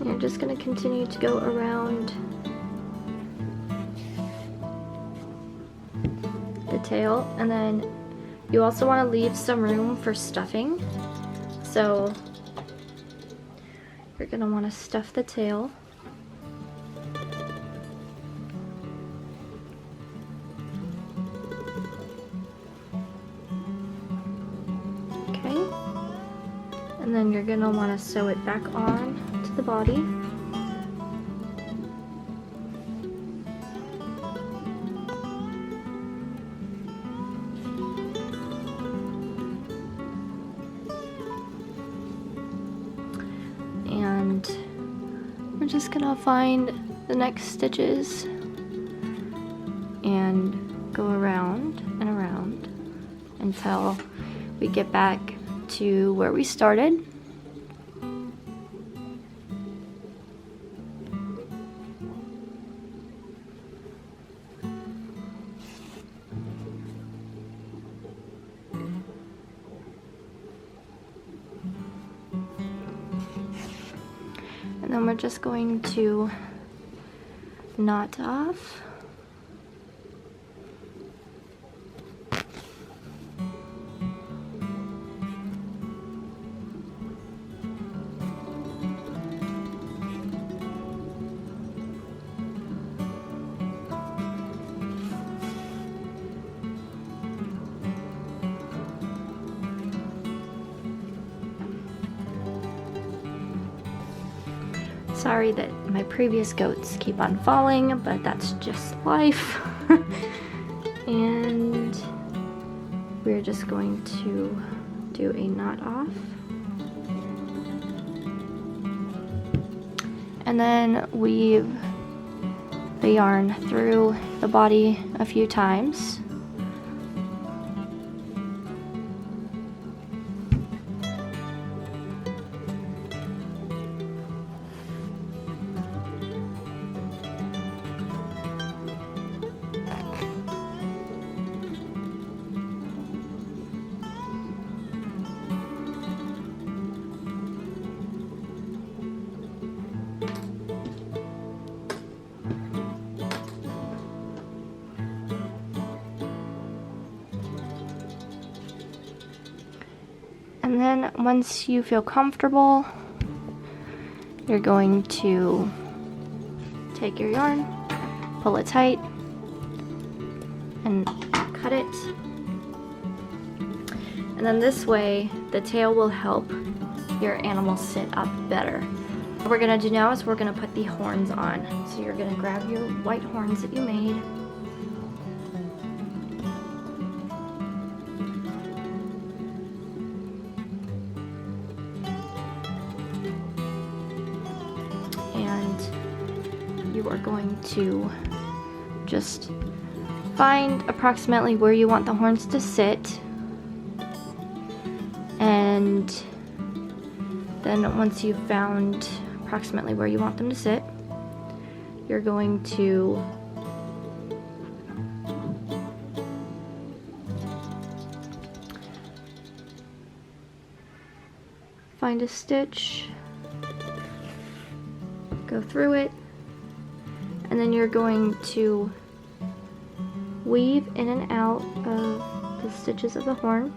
You're just going to continue to go around the tail, and then you also want to leave some room for stuffing. So you're going to want to stuff the tail. Okay. And then you're going to want to sew it back on to the body. And we're just gonna find the next stitches and go around and around until we get back to where we started. And then we're just going to knot off. Sorry that my previous goats keep on falling, but that's just life. And we're just going to do a knot off. And then weave the yarn through the body a few times. then once you feel comfortable, you're going to take your yarn, pull it tight, and cut it. And then this way, the tail will help your animal sit up better. What we're gonna do now is we're gonna put the horns on. So you're gonna grab your white horns that you made. And you are going to just find approximately where you want the horns to sit. And then once you've found approximately where you want them to sit, you're going to find a stitch, go through it, and then you're going to weave in and out of the stitches of the horn.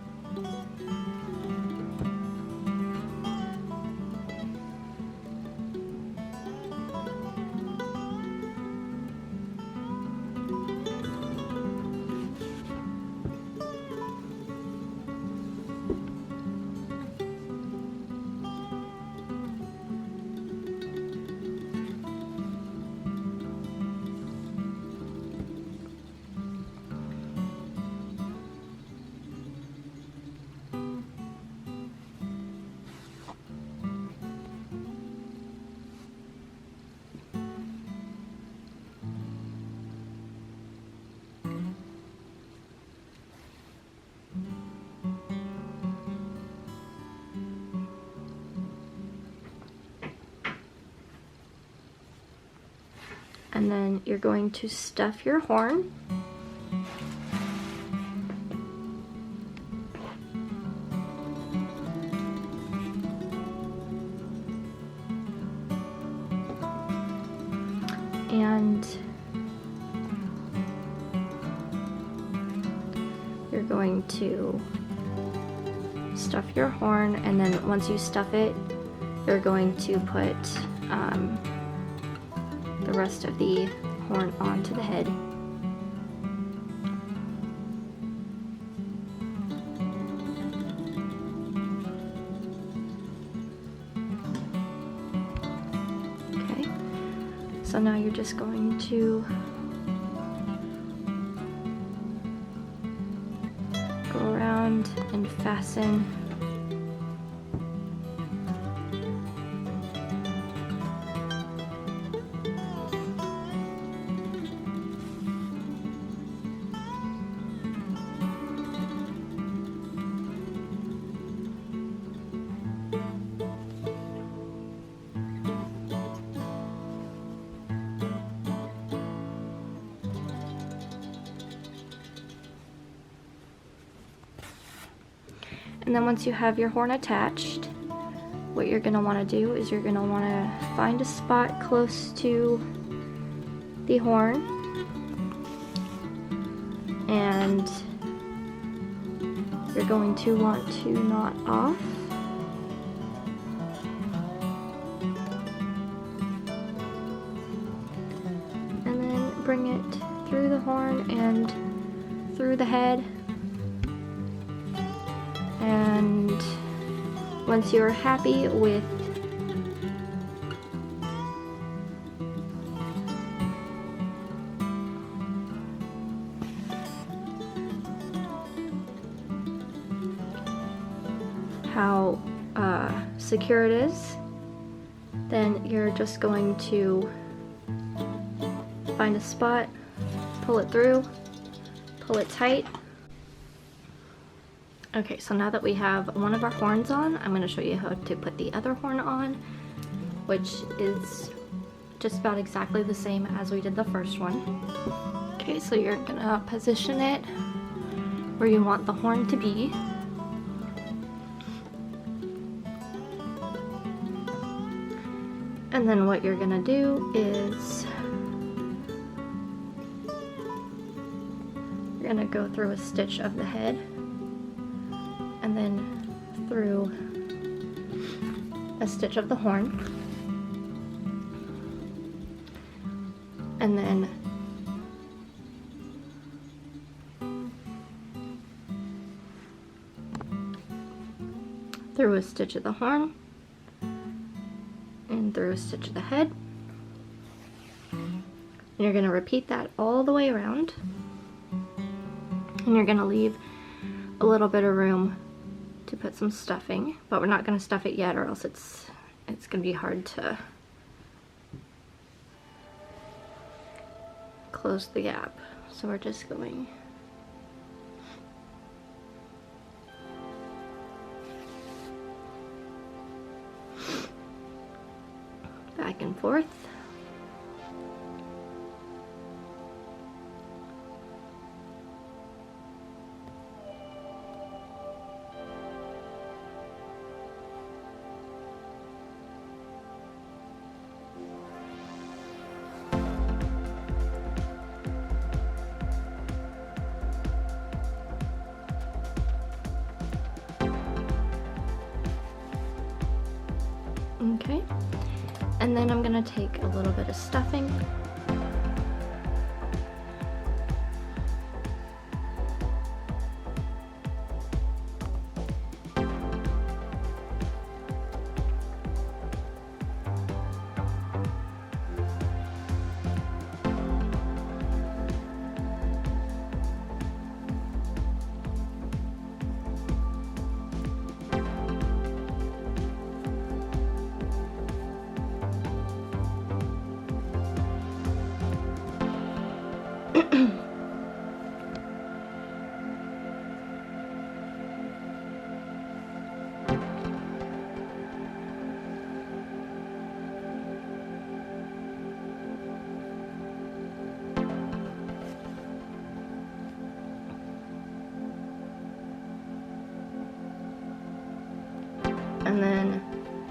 And then you're going to stuff your horn. And you're going to stuff your horn, and then once you stuff it, you're going to put the rest of the horn onto the head. Okay, so now you're just going to go around and fasten And then once you have your horn attached, what you're going to want to do is you're going to want to find a spot close to the horn, and you're going to want to knot off. And then bring it through the horn and through the head. And once you're happy with how secure it is, then you're just going to find a spot, pull it through, pull it tight. Okay, so now that we have one of our horns on, I'm going to show you how to put the other horn on, which is just about exactly the same as we did the first one. Okay, so you're going to position it where you want the horn to be. And then what you're going to do is you're going to go through a stitch of the head, and then through a stitch of the horn, and then through a stitch of the horn, and through a stitch of the head. And you're going to repeat that all the way around, and you're going to leave a little bit of room to put some stuffing, but we're not going to stuff it yet, or else it's going to be hard to close the gap. So we're just going back and forth. Okay, and then I'm going to take a little bit of stuffing and then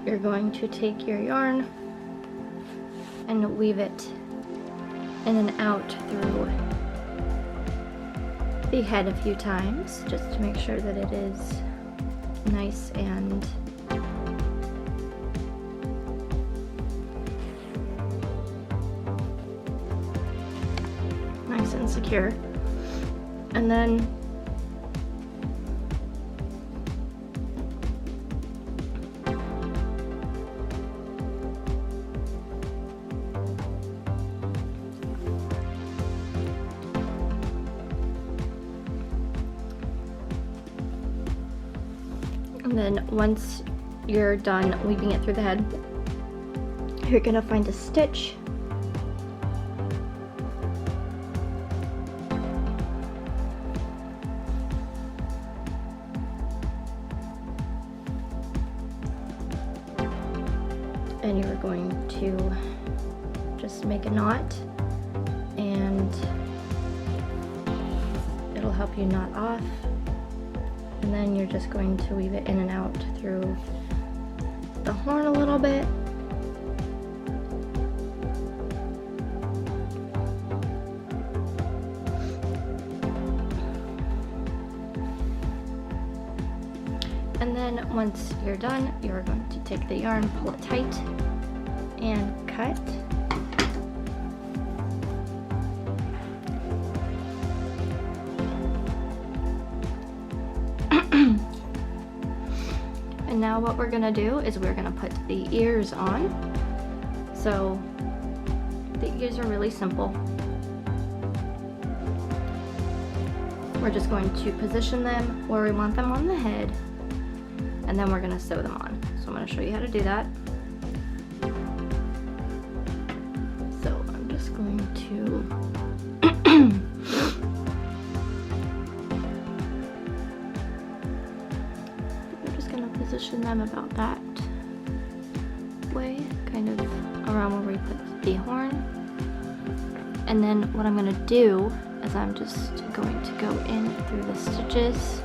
you're going to take your yarn and weave it in and out through the head a few times, just to make sure that it is nice and secure. And then once you're done weaving it through the head, you're gonna find a stitch and you're going to just make a knot, and it'll help you knot off. And then you're just going to weave it in and out through the horn a little bit. And then once you're done, you're going to take the yarn, pull it tight, and cut. And now what we're gonna do is we're gonna put the ears on. So the ears are really simple. We're just going to position them where we want them on the head, and then we're gonna sew them on. So I'm gonna show you how to do that. So I'm just going to position them about that way, kind of around where we put the horn. And then what I'm going to do is I'm just going to go in through the stitches .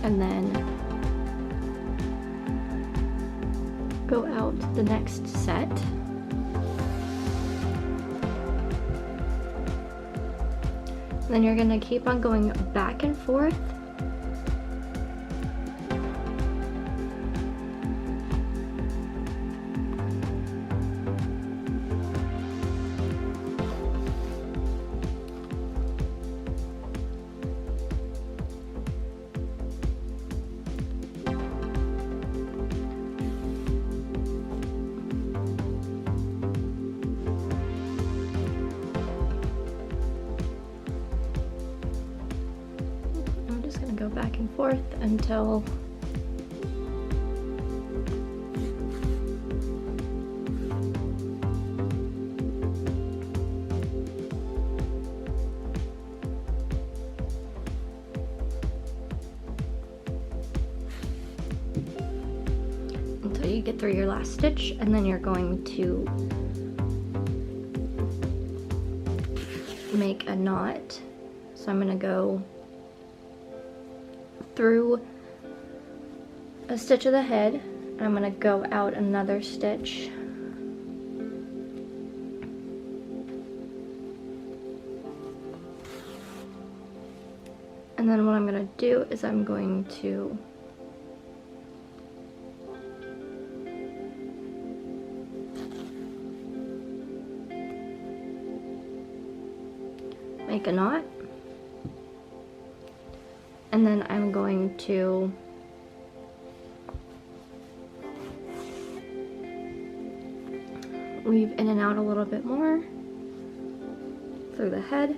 and then go out the next set. Then you're going to keep on going back and forth. Go back and forth until you get through your last stitch, and then you're going to make a knot. So I'm going to go through a stitch of the head, and I'm going to go out another stitch, and then what I'm going to do is I'm going to make a knot. And then I'm going to weave in and out a little bit more through the head.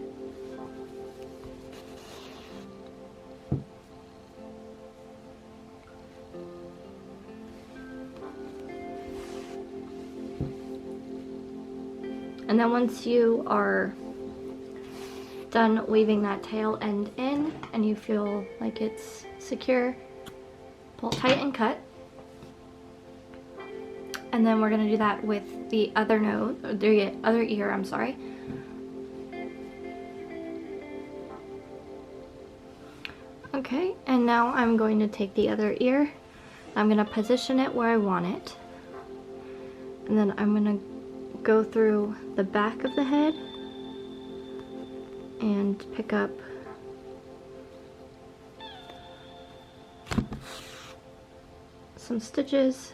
And then once you are done weaving that tail end in and you feel like it's secure, pull tight and cut. And then we're going to do that with the other nose, or the other ear, I'm sorry. Okay, and now I'm going to take the other ear, I'm going to position it where I want it, and then I'm going to go through the back of the head and pick up some stitches,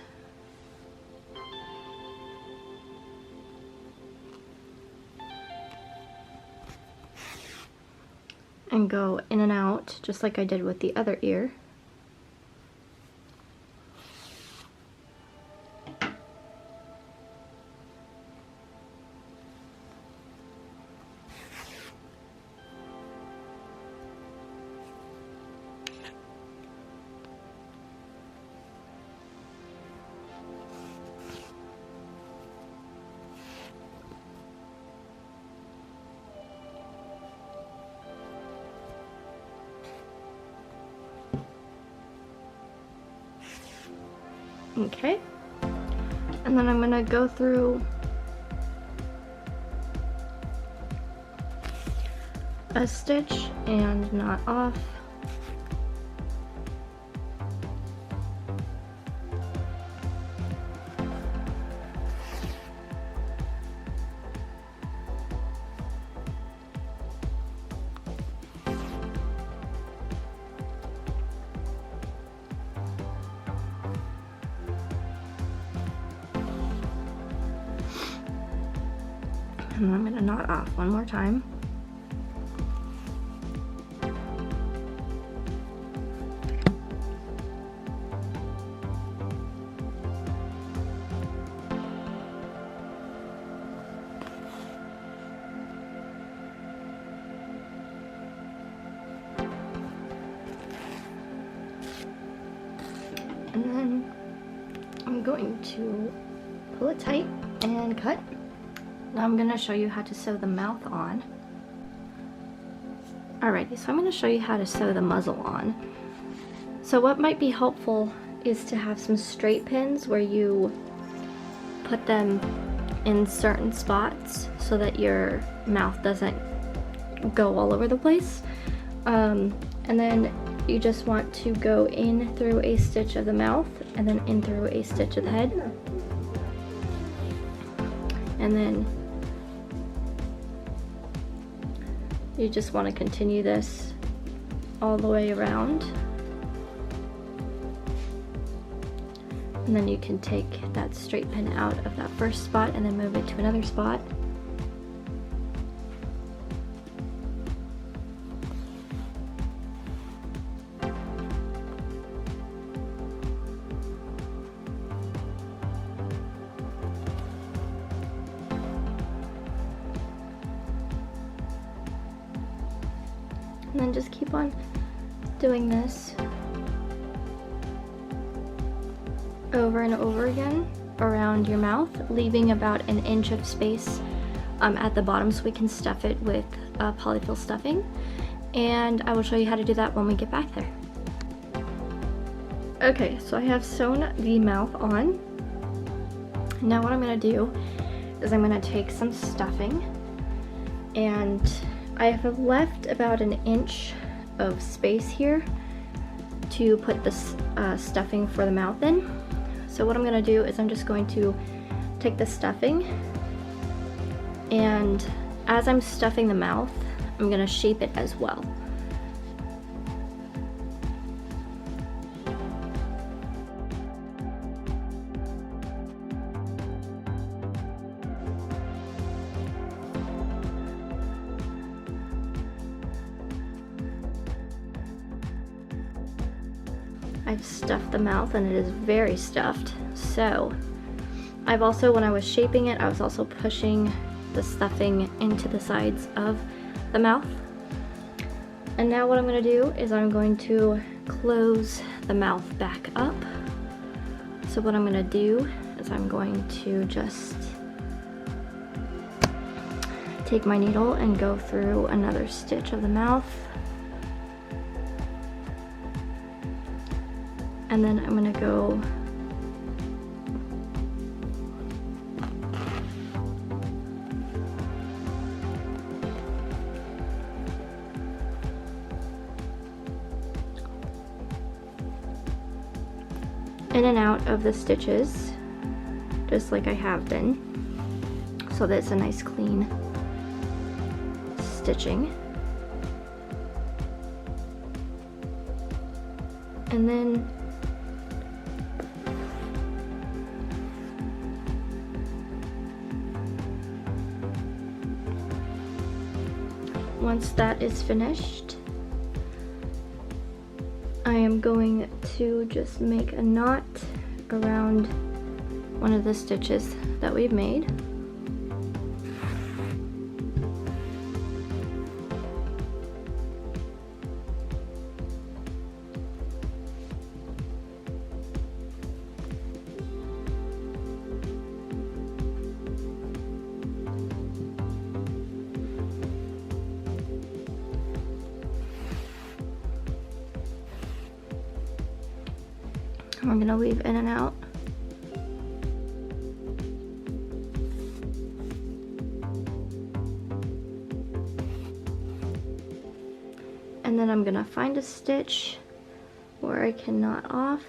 and go in and out just like I did with the other ear. Okay, and then I'm going to go through a stitch and knot off. And I'm going to knot off one more time. And then I'm going to pull it tight and cut. Now I'm going to show you how to sew the mouth on. Alrighty, so I'm going to show you how to sew the muzzle on. So what might be helpful is to have some straight pins where you put them in certain spots so that your mouth doesn't go all over the place. And then you just want to go in through a stitch of the mouth and then in through a stitch of the head. And then you just want to continue this all the way around. And then you can take that straight pin out of that first spot and then move it to another spot. And then just keep on doing this over and over again around your mouth, leaving about an inch of space at the bottom so we can stuff it with polyfill stuffing. And I will show you how to do that when we get back there. Okay, so I have sewn the mouth on. Now what I'm going to do is I'm going to take some stuffing, and I have left about an inch of space here to put this stuffing for the mouth in. So what I'm going to do is I'm just going to take the stuffing, and as I'm stuffing the mouth, I'm going to shape it as well. I've stuffed the mouth and it is very stuffed. So I've also, when I was shaping it, I was also pushing the stuffing into the sides of the mouth. And now what I'm going to do is I'm going to close the mouth back up. So what I'm going to do is I'm going to just take my needle and go through another stitch of the mouth. And then I'm going to go in and out of the stitches, just like I have been, so that it's a nice clean stitching. And then once that is finished, I am going to just make a knot around one of the stitches that we've made. I'm going to weave in and out. And then I'm going to find a stitch where I can knot off.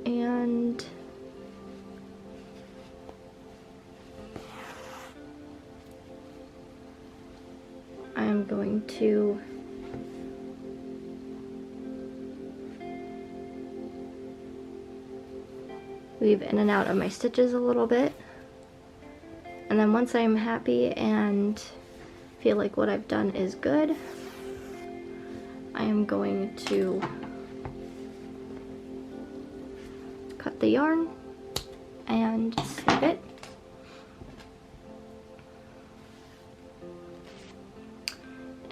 And I'm going to weave in and out of my stitches a little bit, and then once I'm happy and feel like what I've done is good, I am going to cut the yarn and snip it.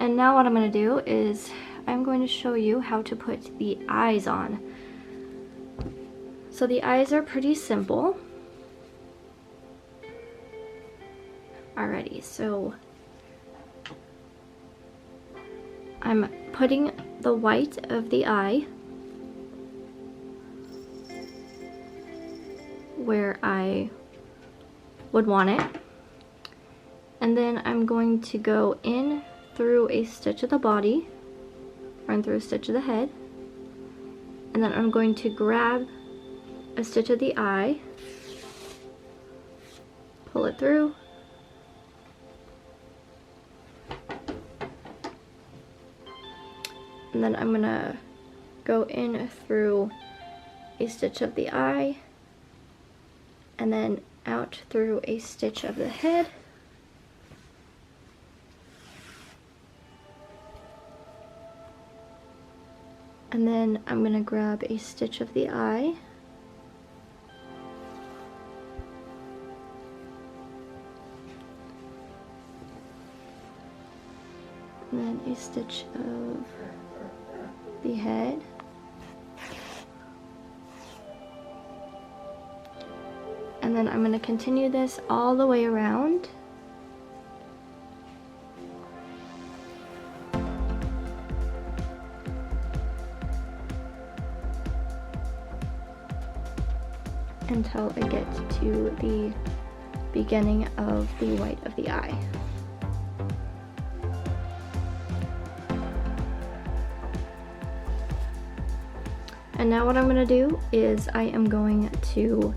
And now what I'm going to do is I'm going to show you how to put the eyes on. So the eyes are pretty simple. Alrighty, so I'm putting the white of the eye where I would want it. And then I'm going to go in through a stitch of the body, run through a stitch of the head, and then I'm going to grab a stitch of the eye, pull it through, and then I'm gonna go in through a stitch of the eye, and then out through a stitch of the head, and then I'm gonna grab a stitch of the eye, and then a stitch of the head, and then I'm going to continue this all the way around. Until I get to the beginning of the white of the eye. And now what I'm going to do is I am going to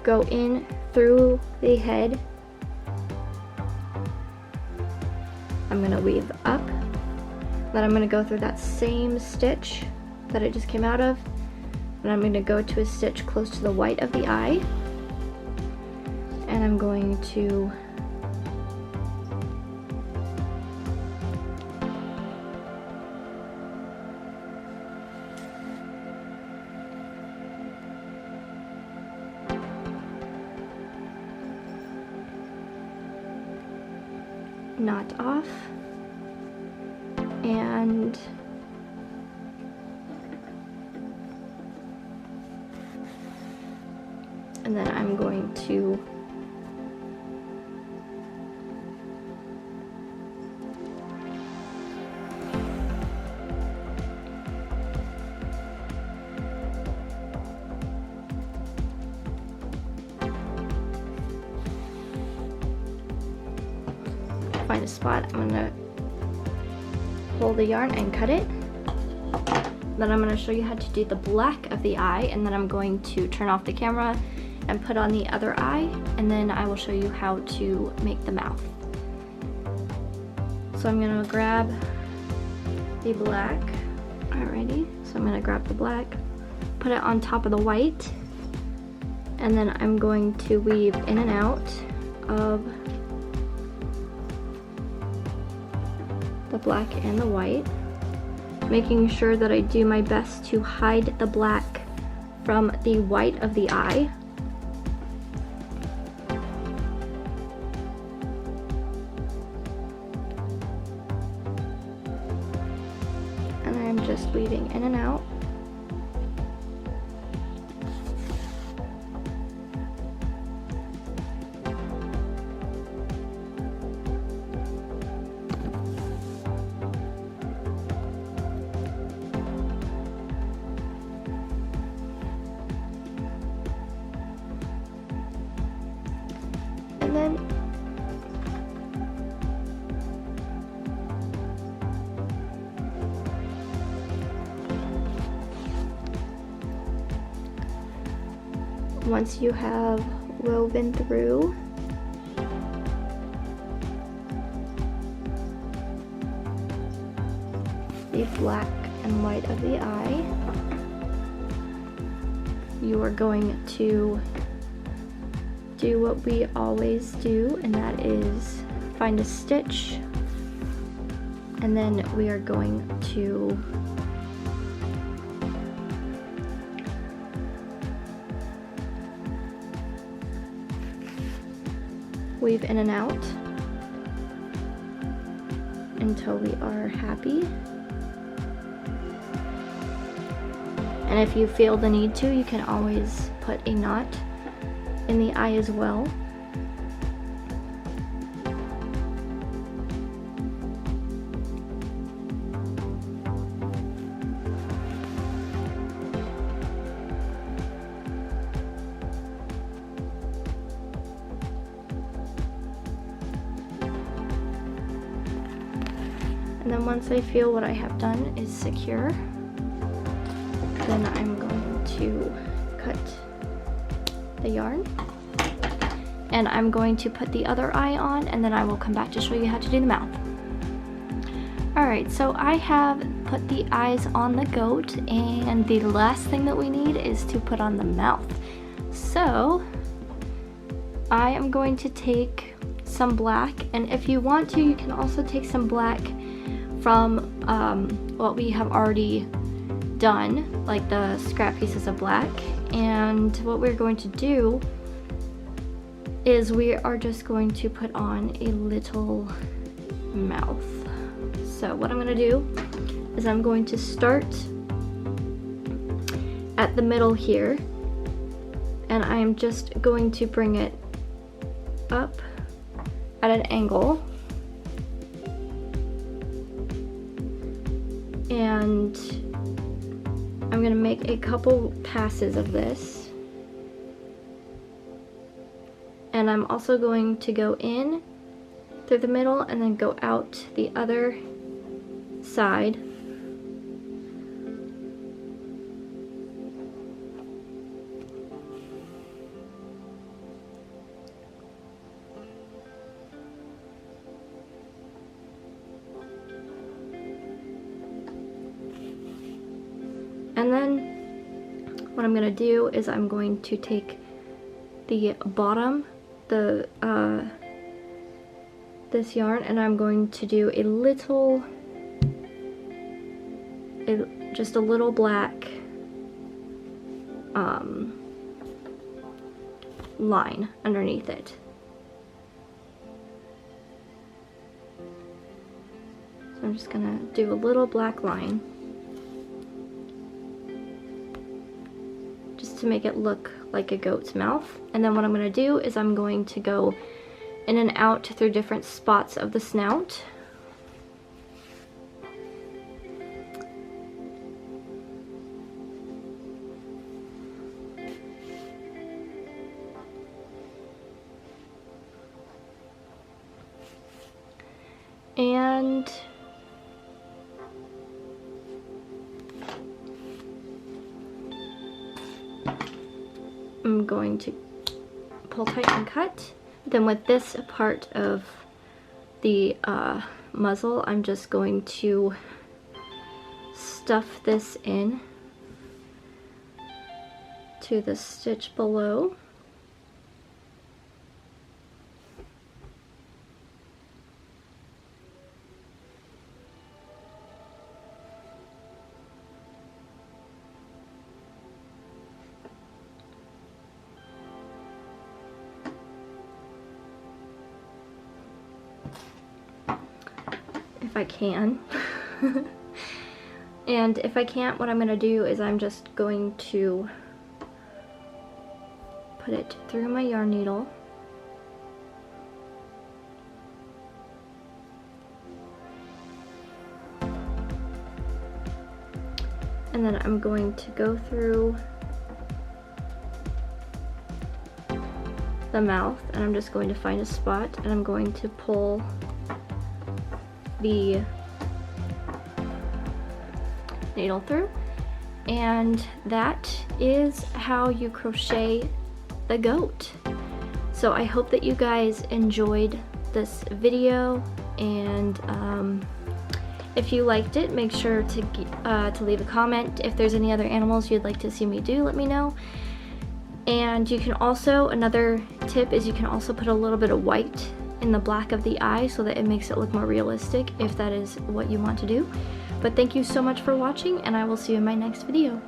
go in through the head. I'm going to weave up. Then I'm going to go through that same stitch that I just came out of. And I'm going to go to a stitch close to the white of the eye. And I'm going to knot off, and then I'm going to find a spot. I'm gonna hold the yarn and cut it. Then I'm gonna show you how to do the black of the eye, and then I'm going to turn off the camera and put on the other eye, and then I will show you how to make the mouth. So I'm gonna grab the black. Alrighty, so I'm gonna grab the black, put it on top of the white, and then I'm going to weave in and out of the black and the white, making sure that I do my best to hide the black from the white of the eye. And I'm just weaving in and out. And then once you have woven through the black and white of the eye, you are going to do what we always do, and that is find a stitch, and then we are going to weave in and out until we are happy. And if you feel the need to, you can always put a knot in the eye as well. then once I feel what I have done is secure, then I'm going to cut the yarn. And I'm going to put the other eye on, and then I will come back to show you how to do the mouth. Alright, so I have put the eyes on the goat, and the last thing that we need is to put on the mouth. So I am going to take some black, and if you want to, you can also take some black from what we have already done, like the scrap pieces of black. And what we're going to do is we are just going to put on a little mouth. So what I'm going to do is I'm going to start at the middle here, and I am just going to bring it up at an angle, and I'm going to make a couple passes of this, and I'm also going to go in through the middle and then go out the other side. And then what I'm going to do is I'm going to take the bottom, this yarn, and I'm going to do a little, just a little black line underneath it. So I'm just gonna do a little black line just to make it look like a goat's mouth. And then what I'm gonna do is I'm going to go in and out through different spots of the snout. And I'm going to pull tight and cut. Then with this part of the muzzle, I'm just going to stuff this in to the stitch below. If I can. And if I can't, what I'm going to do is I'm just going to put it through my yarn needle. And then I'm going to go through the mouth, and I'm just going to find a spot, and I'm going to pull the needle through, and that is how you crochet the goat. So I hope that you guys enjoyed this video, and if you liked it, make sure to leave a comment. If there's any other animals you'd like to see me do, let me know. And you can also, another tip is you can also put a little bit of white in the black of the eye so that it makes it look more realistic, if that is what you want to do. But thank you so much for watching, and I will see you in my next video.